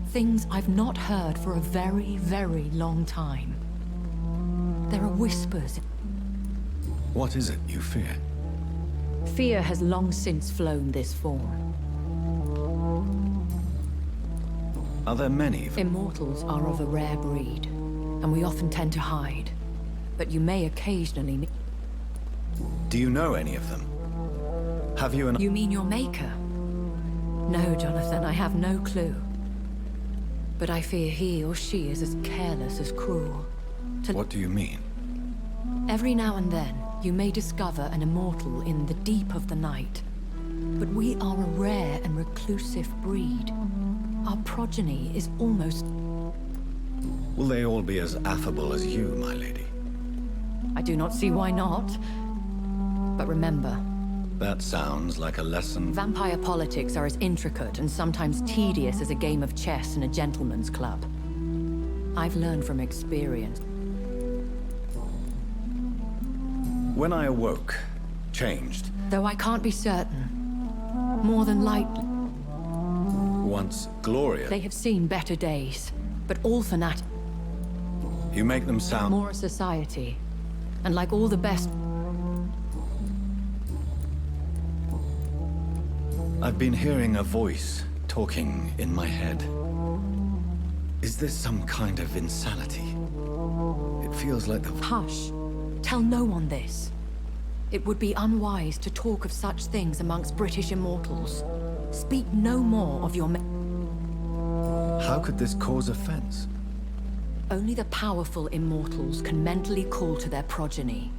Things I've not heard for a very, very long time. There are whispers. What is it you fear? Fear has long since flown this form. Are there many? Immortals are of a rare breed, and we often tend to hide. But you may occasionally meet... Do you know any of them? Have you an... You mean your maker? No, Jonathan, I have no clue. But I fear he or she is as careless as cruel. What do you mean? Every now and then, you may discover an immortal in the deep of the night. But we are a rare and reclusive breed. Our progeny is almost... Will they all be as affable as you, my lady? I do not see why not. But remember... That sounds like a lesson. Vampire politics are as intricate and sometimes tedious as a game of chess in a gentleman's club. I've learned from experience. When I awoke, changed. Though I can't be certain. More than likely. Once glorious. They have seen better days, but all fanatic. You make them sound... More a society. And like all the best... I've been hearing a voice talking in my head. Is this some kind of insanity? It feels like the... Hush. Tell no one this. It would be unwise to talk of such things amongst British immortals. Speak no more of your... How could this cause offense? Only the powerful immortals can mentally call to their progeny.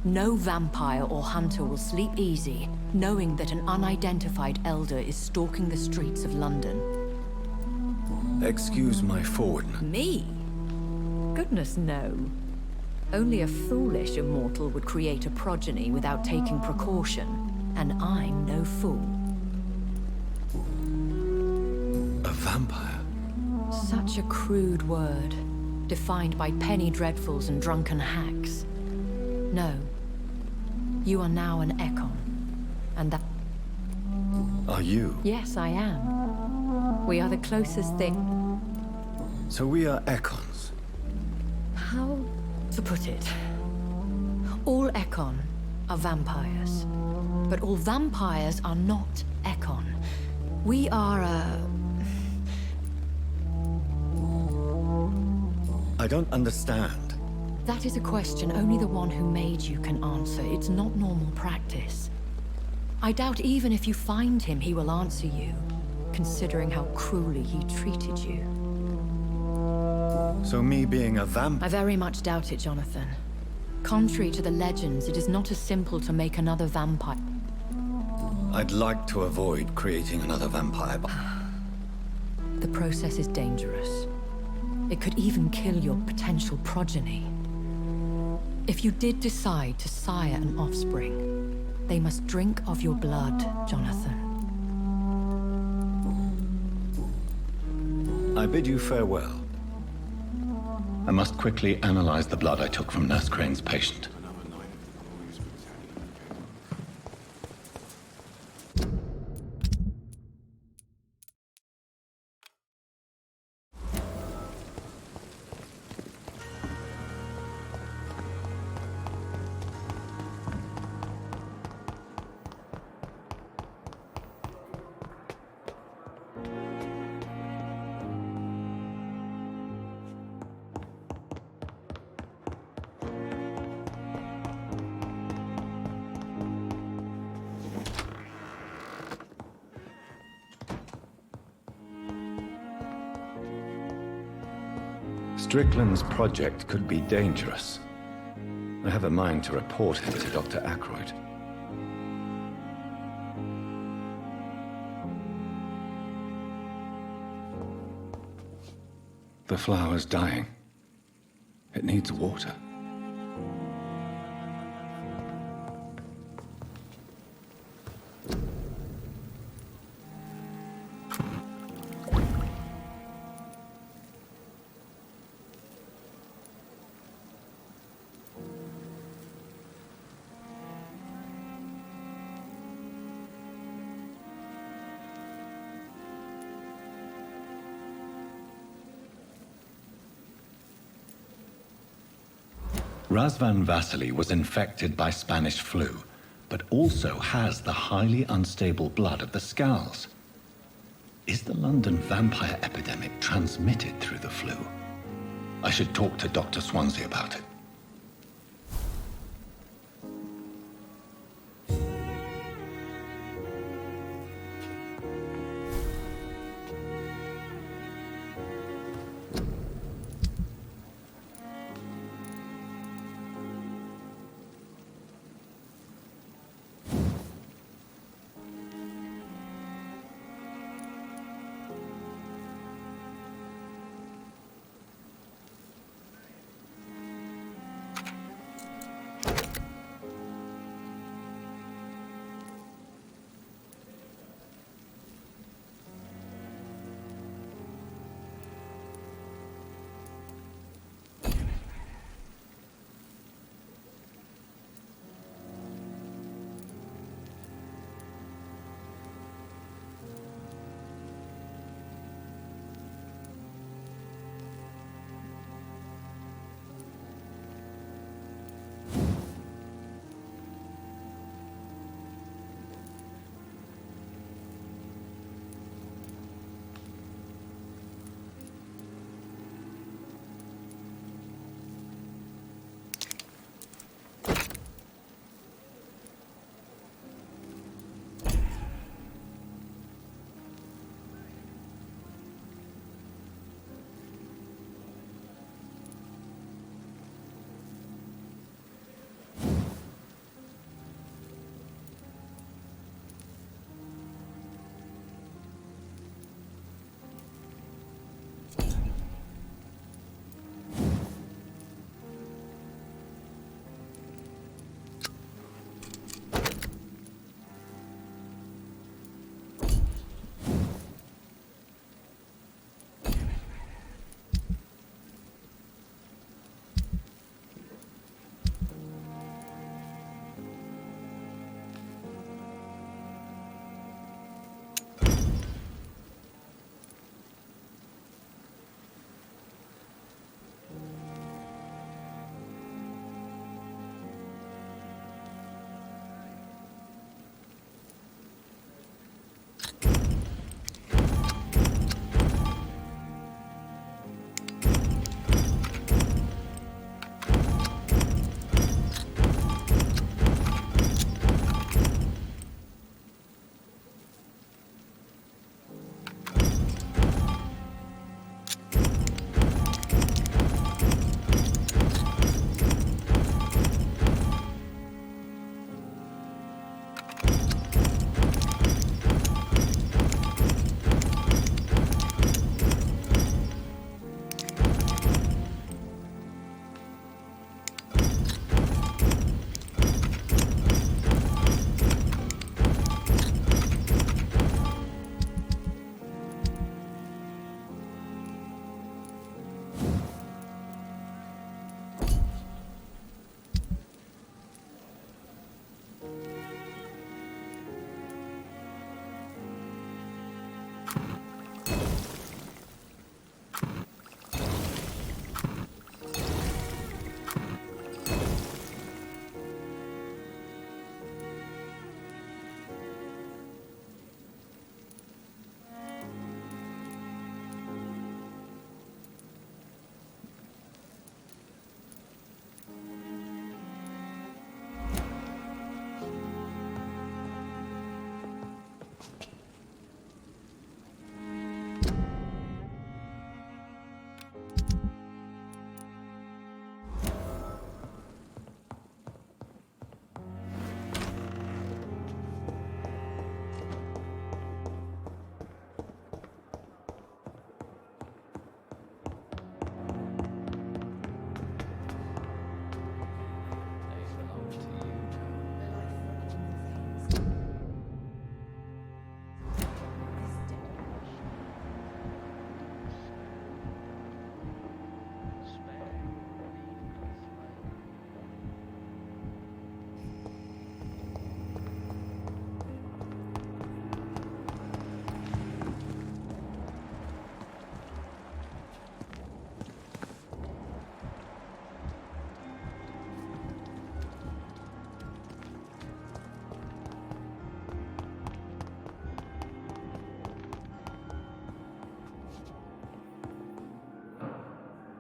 No vampire or hunter will sleep easy, knowing that an unidentified elder is stalking the streets of London. Excuse my forwardness. Me? Goodness, no. Only a foolish immortal would create a progeny without taking precaution, and I'm no fool. A vampire? Such a crude word, defined by penny dreadfuls and drunken hacks. No. You are now an Ekon, and that... Are you? Yes, I am. We are the closest thing... So we are Ekons? How to put it? All Ekon are vampires, but all vampires are not Ekon. We are I don't understand. That is a question only the one who made you can answer. It's not normal practice. I doubt even if you find him, he will answer you, considering how cruelly he treated you. So me being a vampire... I very much doubt it, Jonathan. Contrary to the legends, it is not as simple to make another vampire. I'd like to avoid creating another vampire, but... The process is dangerous. It could even kill your potential progeny. If you did decide to sire an offspring, they must drink of your blood, Jonathan. I bid you farewell. I must quickly analyze the blood I took from Nurse Crane's patient. Strickland's project could be dangerous. I have a mind to report him to Dr. Ackroyd. The flower's dying. It needs water. Razvan Vasily was infected by Spanish flu, but also has the highly unstable blood of the Scowls. Is the London vampire epidemic transmitted through the flu? I should talk to Dr. Swansea about it.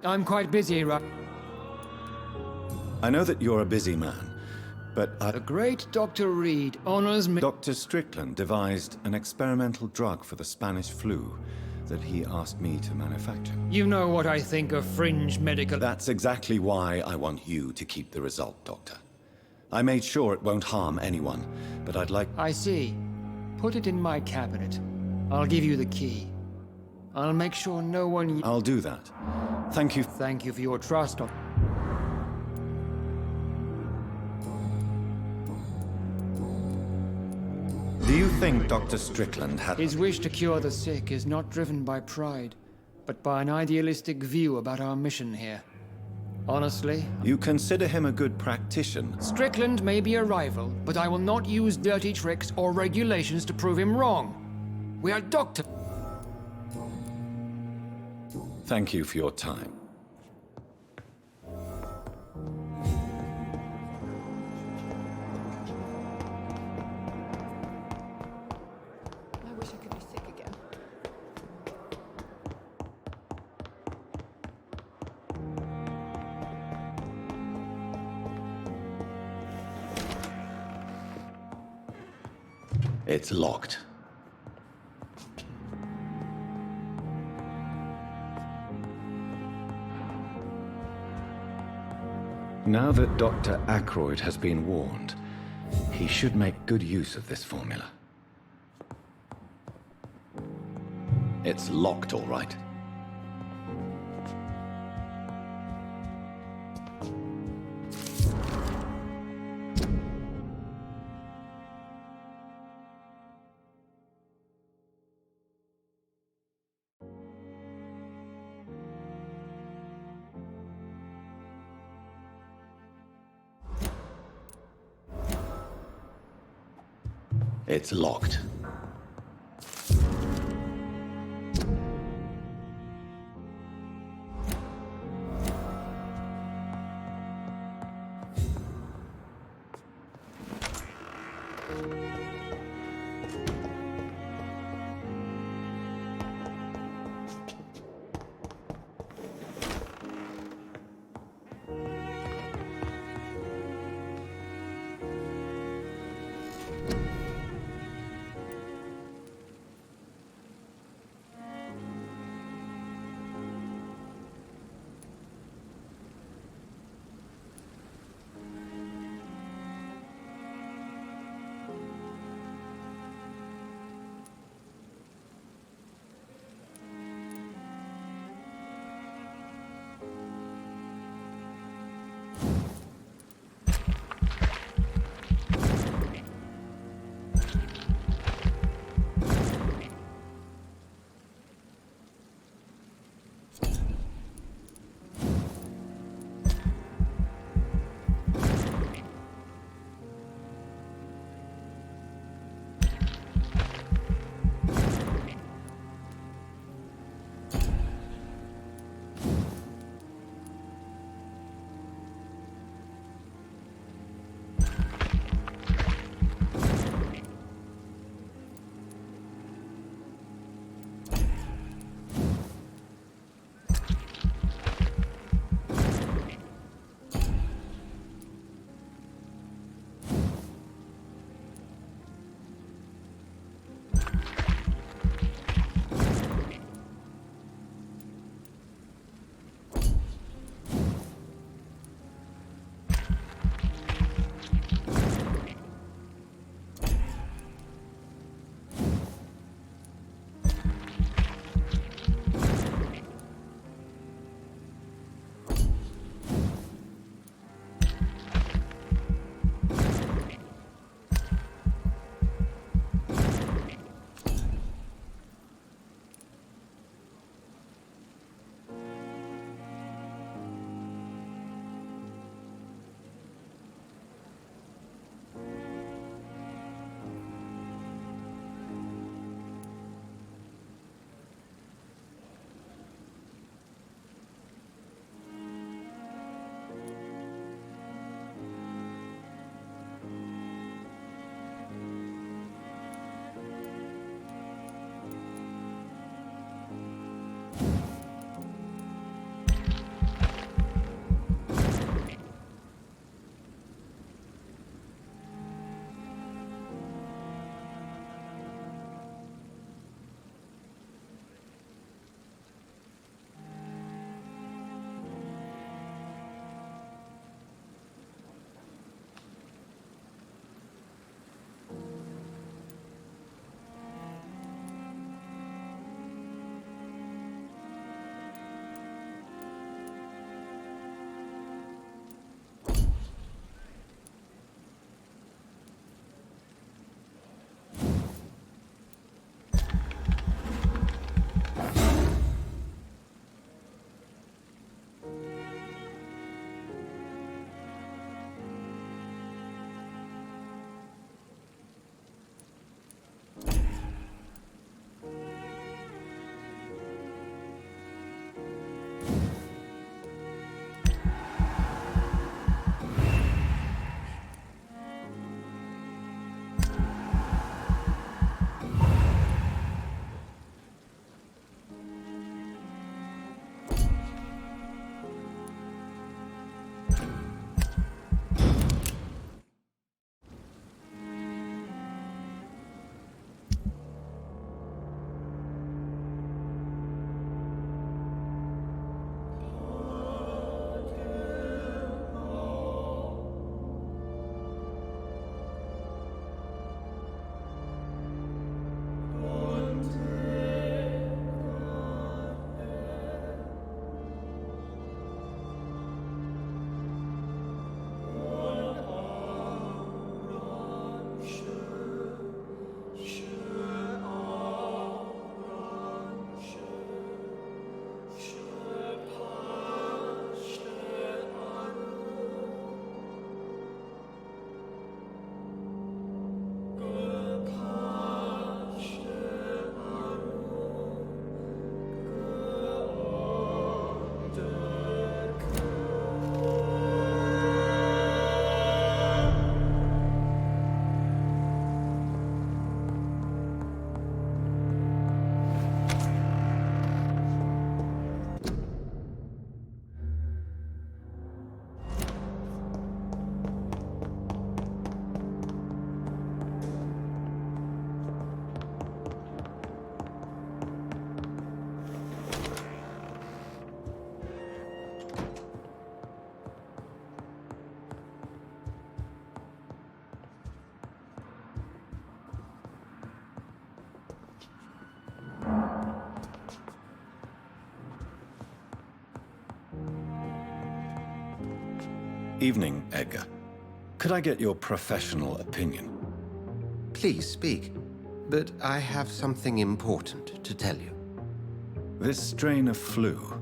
I'm quite busy, right? I know that you're a busy man, but The great Dr. Reed honors me. Dr. Strickland devised an experimental drug for the Spanish flu that he asked me to manufacture. You know what I think of fringe medical... That's exactly why I want you to keep the result, Doctor. I made sure it won't harm anyone, but I'd like... I see. Put it in my cabinet. I'll give you the key. I'll make sure no one... I'll do that. Thank you. Thank you for your trust, Doctor. Do you think Dr. Strickland had... His wish to cure the sick is not driven by pride, but by an idealistic view about our mission here. Honestly... You consider him a good practitioner? Strickland may be a rival, but I will not use dirty tricks or regulations to prove him wrong. We are doctors. Thank you for your time. I wish I could be sick again. It's locked. Now that Dr. Ackroyd has been warned, he should make good use of this formula. It's locked, all right. It's locked. Evening, Edgar. Could I get your professional opinion? Please speak, but I have something important to tell you. This strain of flu,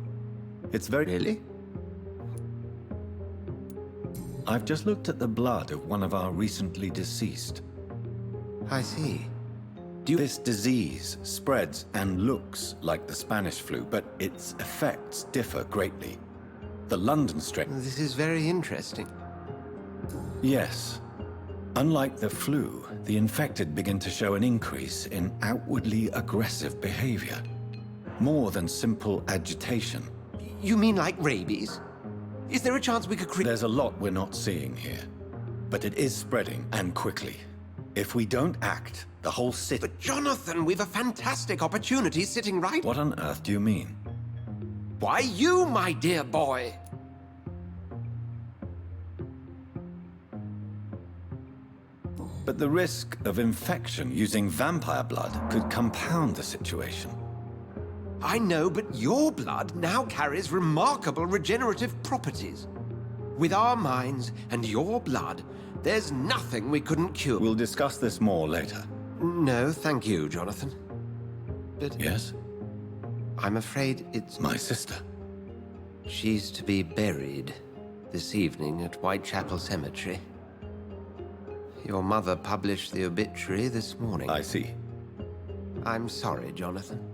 it's very... Really? I've just looked at the blood of one of our recently deceased. I see. This disease spreads and looks like the Spanish flu, but its effects differ greatly. The London strain... This is very interesting. Yes. Unlike the flu, the infected begin to show an increase in outwardly aggressive behavior. More than simple agitation. You mean like rabies? Is there a chance we could create... There's a lot we're not seeing here. But it is spreading, and quickly. If we don't act, the whole city... But Jonathan, we've a fantastic opportunity sitting right... What on earth do you mean? Why, you, my dear boy! But the risk of infection using vampire blood could compound the situation. I know, but your blood now carries remarkable regenerative properties. With our minds and your blood, there's nothing we couldn't cure. We'll discuss this more later. No, thank you, Jonathan. But... Yes? I'm afraid it's... My sister. She's to be buried this evening at Whitechapel Cemetery. Your mother published the obituary this morning. I see. I'm sorry, Jonathan.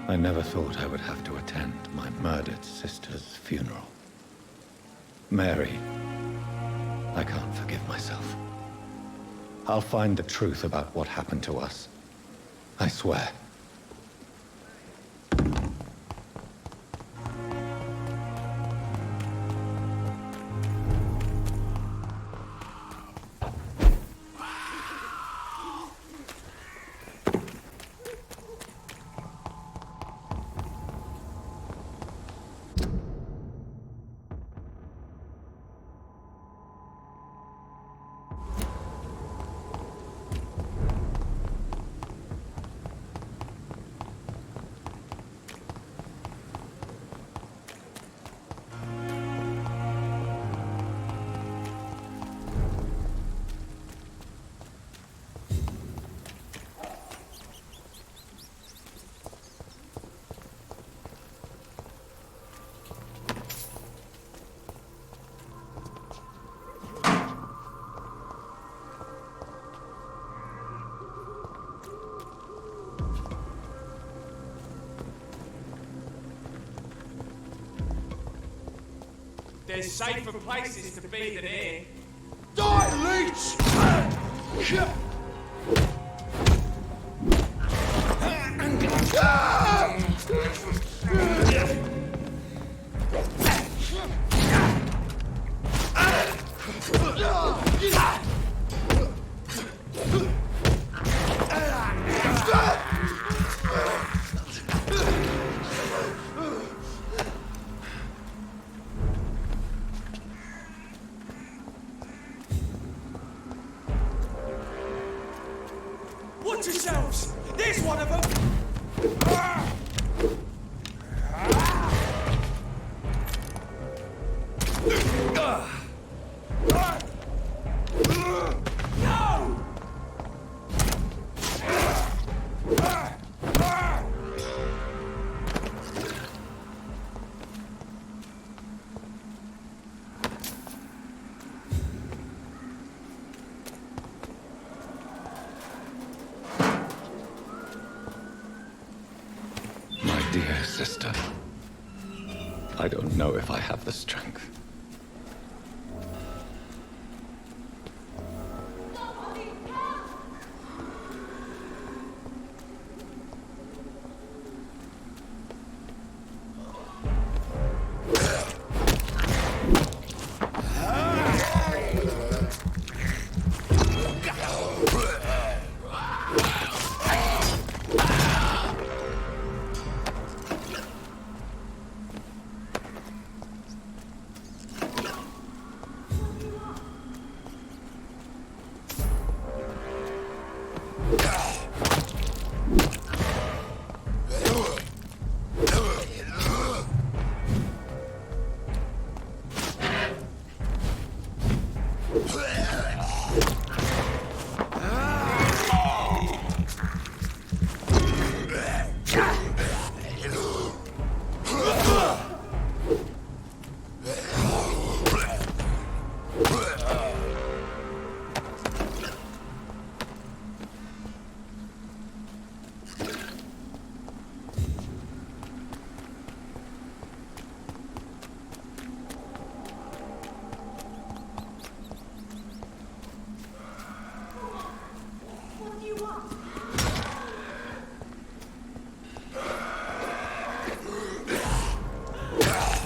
I never thought I would have to attend my murdered sister's funeral. Mary, I can't forgive myself. I'll find the truth about what happened to us. I swear. There's safer places to be than here. Die, leech! Watch yourselves! There's one of them! No! sister. I don't know if I have the strength.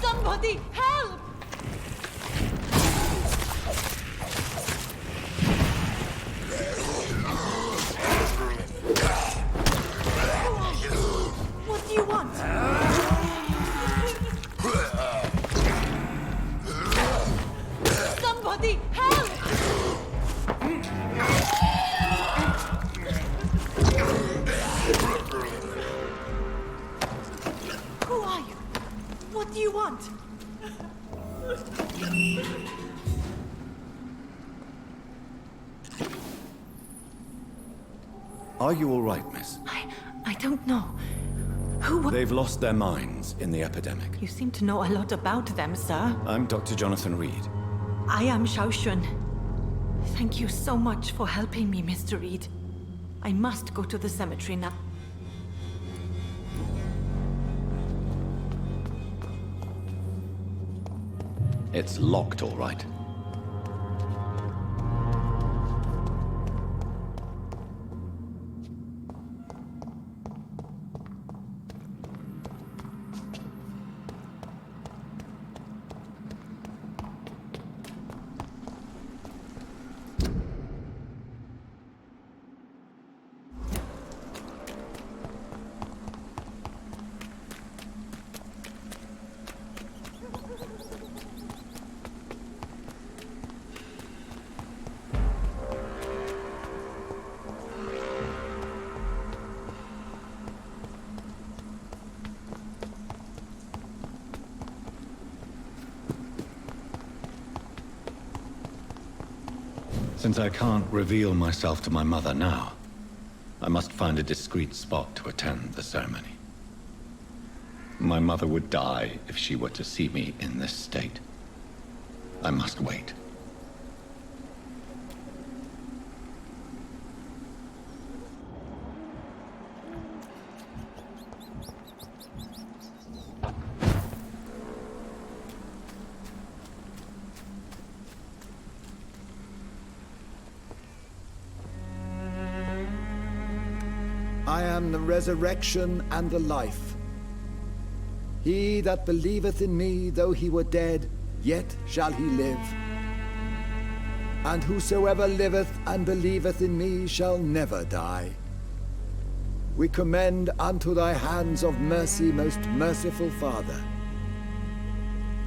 Somebody, help! What do you want? Somebody, help! Who are you? What do you want? Are you all right, miss? I don't know. Who They've lost their minds in the epidemic. You seem to know a lot about them, sir. I'm Dr. Jonathan Reed. I am Shaoshun. Thank you so much for helping me, Mr. Reed. I must go to the cemetery now. It's locked, all right. Since I can't reveal myself to my mother now, I must find a discreet spot to attend the ceremony. My mother would die if she were to see me in this state. I must wait. I am the resurrection and the life. He that believeth in me, though he were dead, yet shall he live. And whosoever liveth and believeth in me shall never die. We commend unto thy hands of mercy, most merciful Father,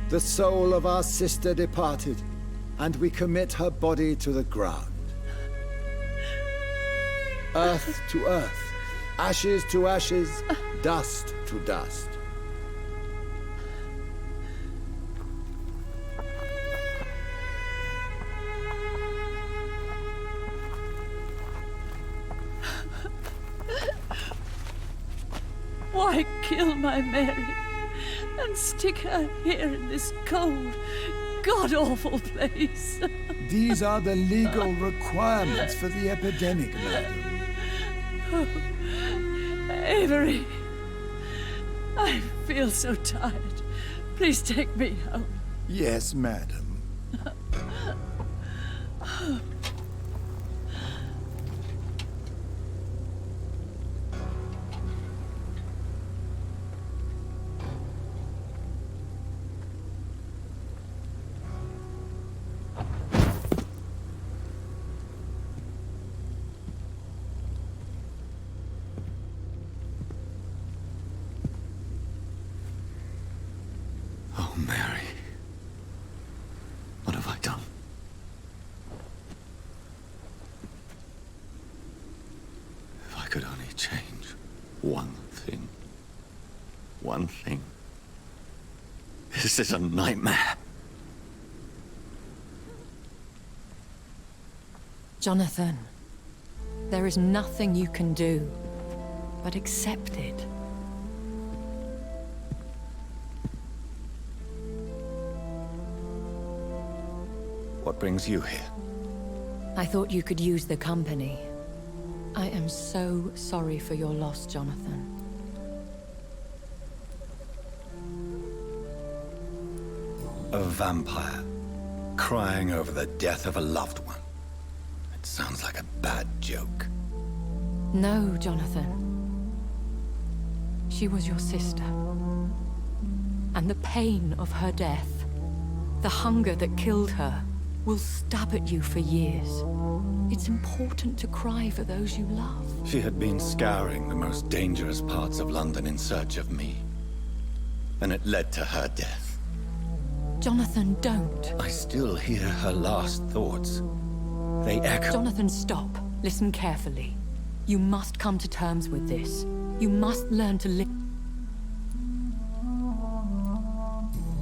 the soul of our sister departed, and we commit her body to the ground. Earth to earth, ashes to ashes, dust to dust. Why kill my Mary and stick her here in this cold, god-awful place? These are the legal requirements for the epidemic, madam. Oh, Avery, I feel so tired. Please take me home. Yes, madam. Oh, Mary. What have I done? If I could only change one thing. One thing. This is a nightmare. Jonathan, there is nothing you can do but accept it. What brings you here? I thought you could use the company. I am so sorry for your loss, Jonathan. A vampire, crying over the death of a loved one. It sounds like a bad joke. No, Jonathan. She was your sister. And the pain of her death, the hunger that killed her, will stab at you for years. It's important to cry for those you love. She had been scouring the most dangerous parts of London in search of me. And it led to her death. Jonathan, don't. I still hear her last thoughts. They echo. Jonathan, stop. Listen carefully. You must come to terms with this. You must learn to live.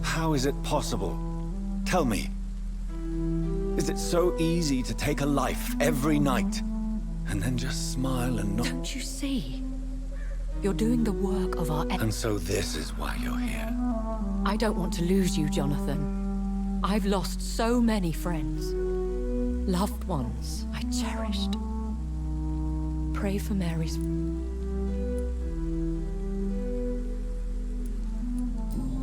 How is it possible? Tell me. Is it so easy to take a life every night, and then just smile and not... Don't you see? You're doing the work of our... And so this is why you're here. I don't want to lose you, Jonathan. I've lost so many friends. Loved ones I cherished. Pray for Mary's...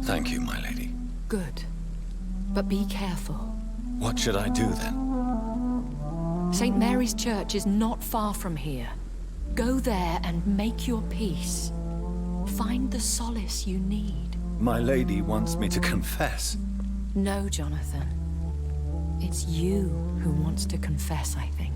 Thank you, my lady. Good. But be careful. What should I do then? St. Mary's Church is not far from here. Go there and make your peace. Find the solace you need. My lady wants me to confess. No, Jonathan. It's you who wants to confess, I think.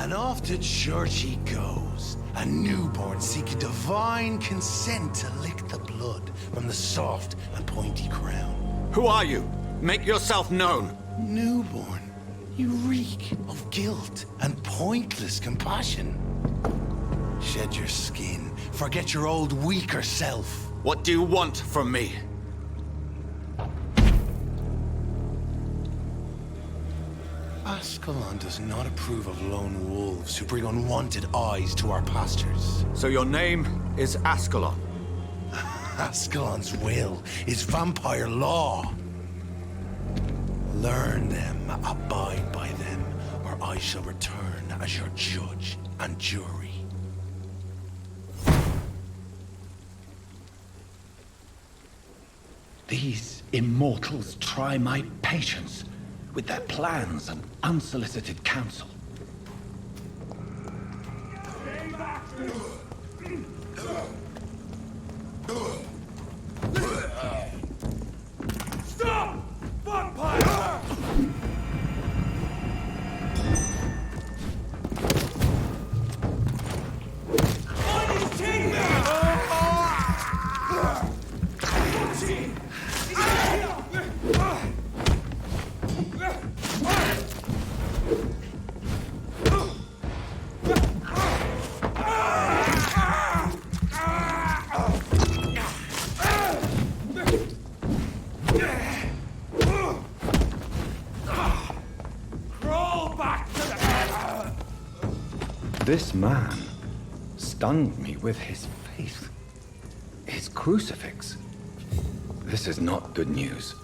And off to church he goes, a newborn seeking divine consent to lick the blood from the soft and pointy crown. Who are you? Make yourself known. Newborn, you reek of guilt and pointless compassion. Shed your skin, forget your old weaker self. What do you want from me? Ascalon does not approve of lone wolves who bring unwanted eyes to our pastures. So your name is Ascalon? Ascalon's will is vampire law. Learn them, abide by them, or I shall return as your judge and jury. These immortals try my patience with their plans and unsolicited counsel. Stop! Vampire! On his teeth! Crawl back to the... This man stunned me with his faith. His crucifix. This is not good news.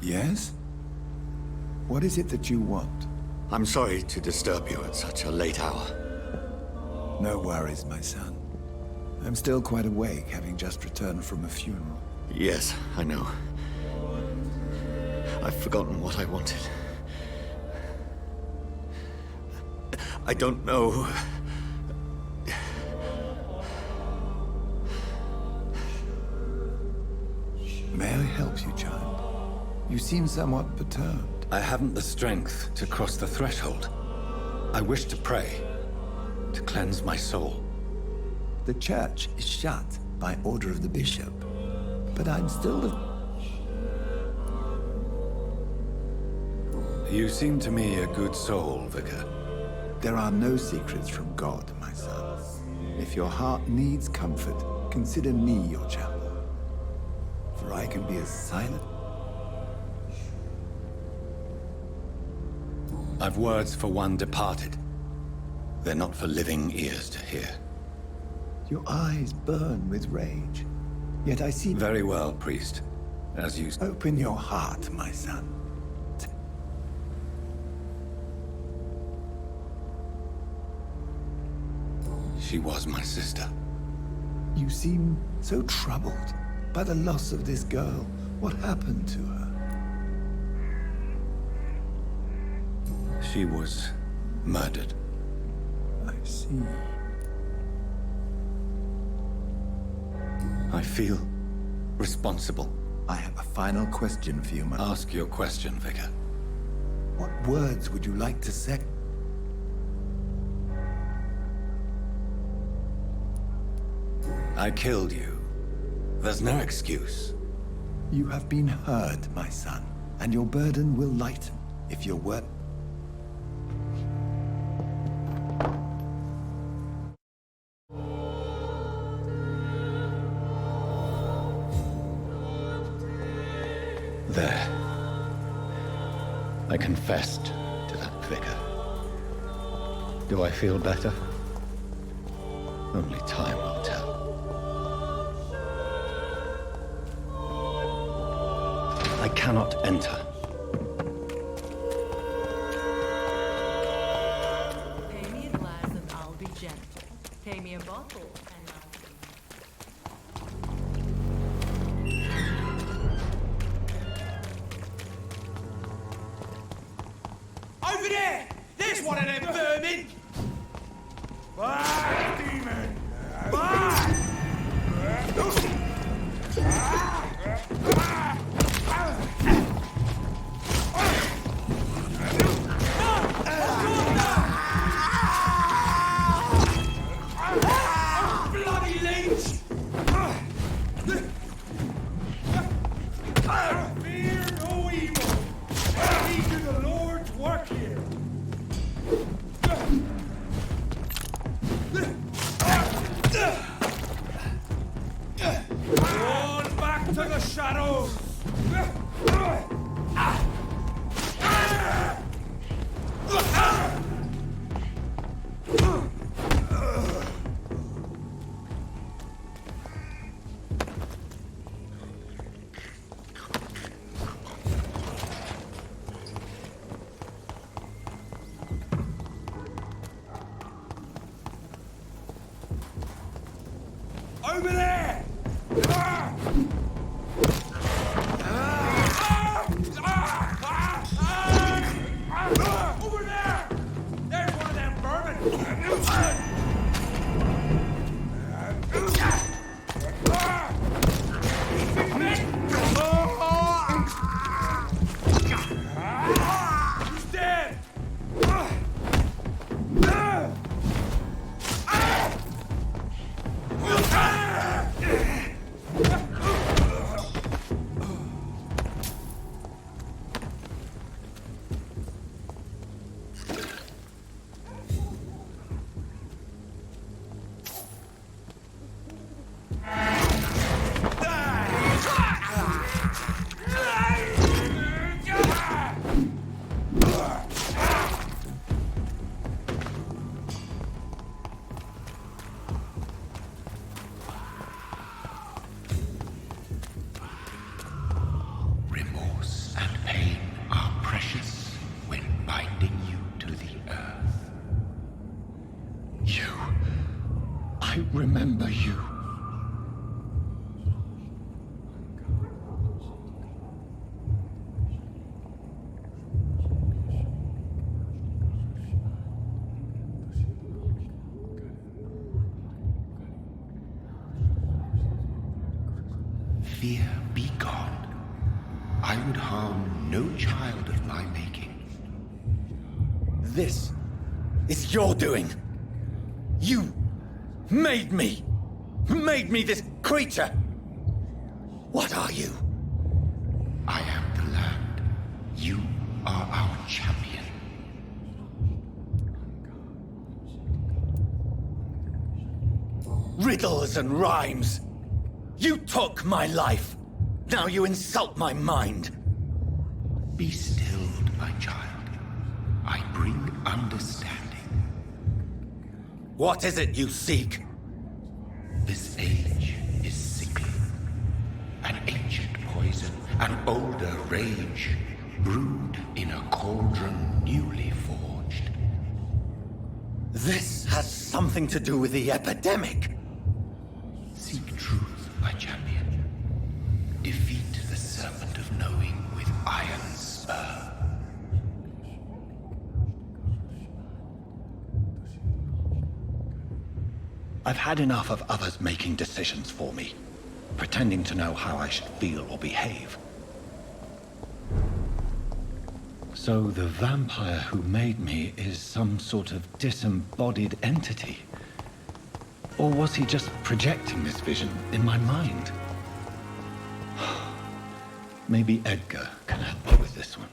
Yes? What is it that you want? I'm sorry to disturb you at such a late hour. No worries, my son. I'm still quite awake, having just returned from a funeral. Yes, I know. I've forgotten what I wanted. I don't know. May I help you, child? You seem somewhat perturbed. I haven't the strength to cross the threshold. I wish to pray, to cleanse my soul. The church is shut by order of the bishop, but I'm still You seem to me a good soul, Vicar. There are no secrets from God, my son. If your heart needs comfort, consider me your chapel. For I can be as silent. I've words for one departed. They're not for living ears to hear. Your eyes burn with rage. Yet I see... Very well, priest. As you... Open your heart, my son. She was my sister. You seem so troubled by the loss of this girl. What happened to her? She was murdered. I see. I feel responsible. I have a final question for you, my... Ask your question, Vicar. What words would you like to say? I killed you. There's no excuse. You have been heard, my son, and your burden will lighten if your work... There. I confessed to that vicar. Do I feel better? Only time will tell. I cannot enter. Pay me a glass and I'll be gentle. Pay me a bottle and Over there! There's one of them vermin! Bye, demon! Bye! shadows! Over there! Over there! There's one of them vermin! He's dead! Remorse and pain are precious when binding you to the earth. You. I remember you. Fear be gone. I would harm no child of my making. This is your doing. You made me. Made me this creature. What are you? I am the land. You are our champion. Riddles and rhymes. You took my life. Now you insult my mind. Be stilled, my child. I bring understanding. What is it you seek? This age is sickly. An ancient poison, an older rage, brewed in a cauldron newly forged. This has something to do with the epidemic. Seek truth, my champion. Defeat the serpent of knowing with iron spur. I've had enough of others making decisions for me, pretending to know how I should feel or behave. So the vampire who made me is some sort of disembodied entity? Or was he just projecting this vision in my mind? Maybe Edgar can help me with this one.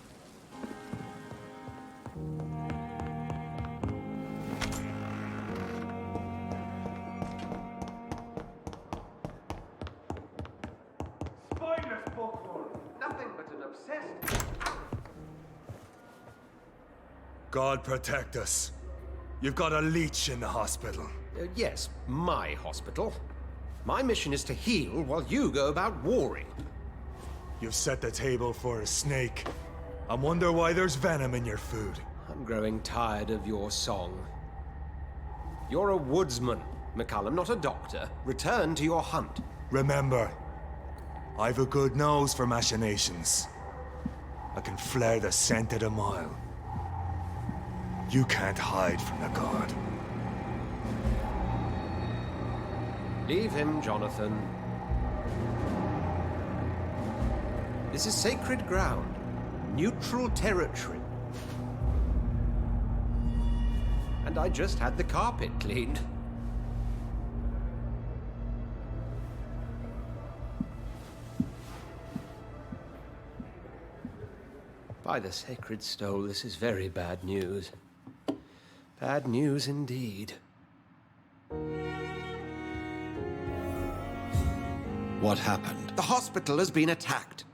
Spineless bookworm! Nothing but an obsessed... God protect us. You've got a leech in the hospital. Yes, my hospital. My mission is to heal while you go about warring. You've set the table for a snake. I wonder why there's venom in your food. I'm growing tired of your song. You're a woodsman, McCallum, not a doctor. Return to your hunt. Remember, I've a good nose for machinations. I can flare the scent at a mile. You can't hide from the god. Leave him, Jonathan. This is sacred ground. Neutral territory. And I just had the carpet cleaned. By the sacred stole, this is very bad news. Bad news indeed. What happened? The hospital has been attacked.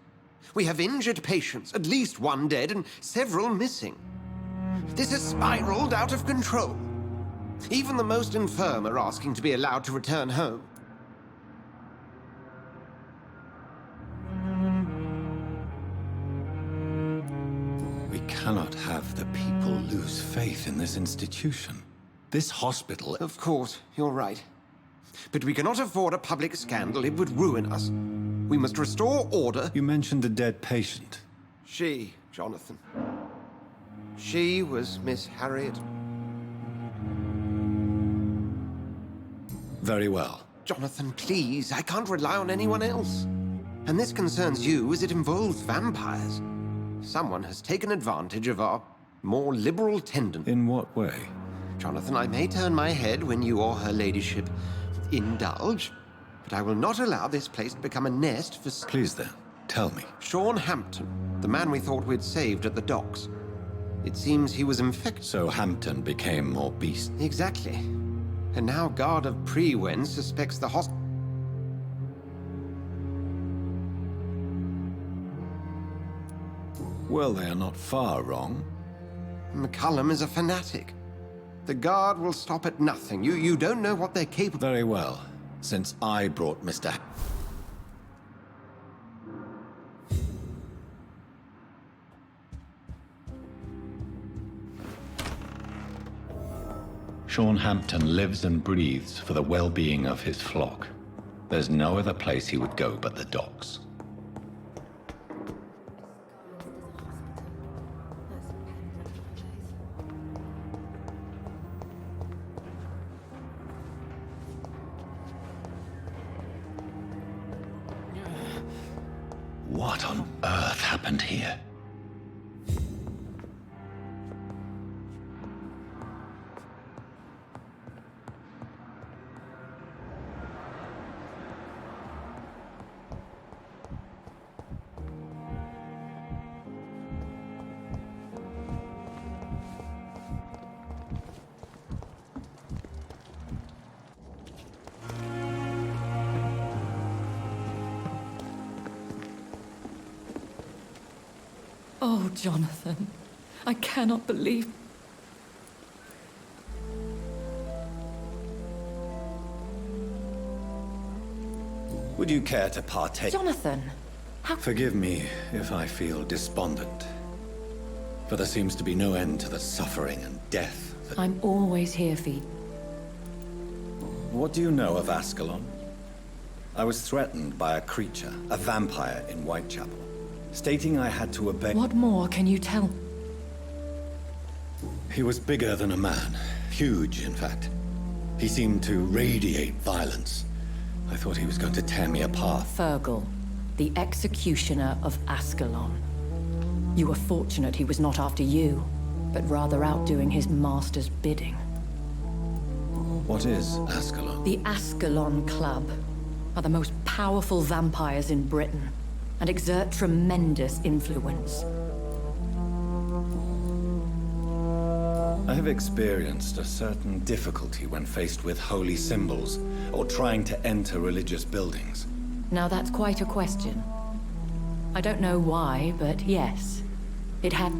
We have injured patients, at least one dead and several missing. This has spiraled out of control. Even the most infirm are asking to be allowed to return home. We cannot have the people lose faith in this institution. This hospital... Of course, you're right. But we cannot afford a public scandal. It would ruin us. We must restore order. You mentioned a dead patient. She, Jonathan. She was Miss Harriet. Very well. Jonathan, please. I can't rely on anyone else. And this concerns you as it involves vampires. Someone has taken advantage of our more liberal tendencies. In what way? Jonathan, I may turn my head when you or her ladyship indulge, but I will not allow this place to become a nest for... Please then, tell me. Sean Hampton, the man we thought we'd saved at the docks. It seems he was infected. So Hampton became more beast. Exactly. And now Guard of Prewen suspects the hospital. Well, they are not far wrong. McCullum is a fanatic. The Guard will stop at nothing. You don't know what they're capable... Very well. Since I brought Mr. Sean Hampton lives and breathes for the well-being of his flock. There's no other place he would go but the docks. What on earth happened here? Oh, Jonathan, I cannot believe... Would you care to partake? Jonathan, how... Forgive me if I feel despondent. For there seems to be no end to the suffering and death that... I'm always here for you. What do you know of Ascalon? I was threatened by a creature, a vampire in Whitechapel, stating I had to obey... What more can you tell? He was bigger than a man. Huge, in fact. He seemed to radiate violence. I thought he was going to tear me apart. Fergal, the executioner of Ascalon. You were fortunate he was not after you, but rather out doing his master's bidding. What is Ascalon? The Ascalon Club are the most powerful vampires in Britain, and exert tremendous influence. I have experienced a certain difficulty when faced with holy symbols, or trying to enter religious buildings. Now that's quite a question. I don't know why, but yes, it had...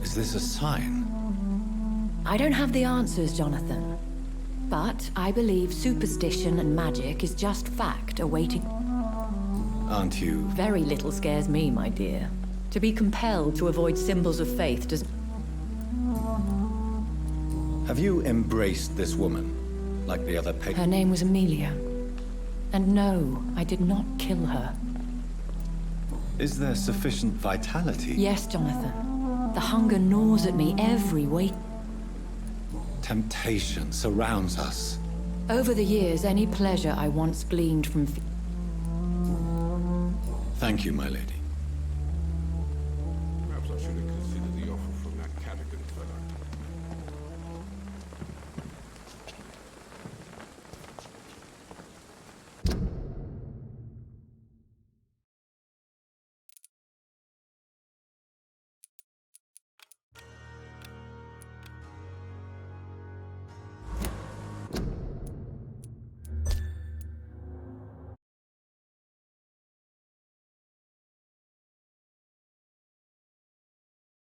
Is this a sign? I don't have the answers, Jonathan. But I believe superstition and magic is just fact awaiting... Aren't you... Very little scares me, my dear. To be compelled to avoid symbols of faith does... Have you embraced this woman, like the other Her name was Amelia. And no, I did not kill her. Is there sufficient vitality? Yes, Jonathan. The hunger gnaws at me every week. Temptation surrounds us. Over the years, any pleasure I once gleaned from... Thank you, my lady.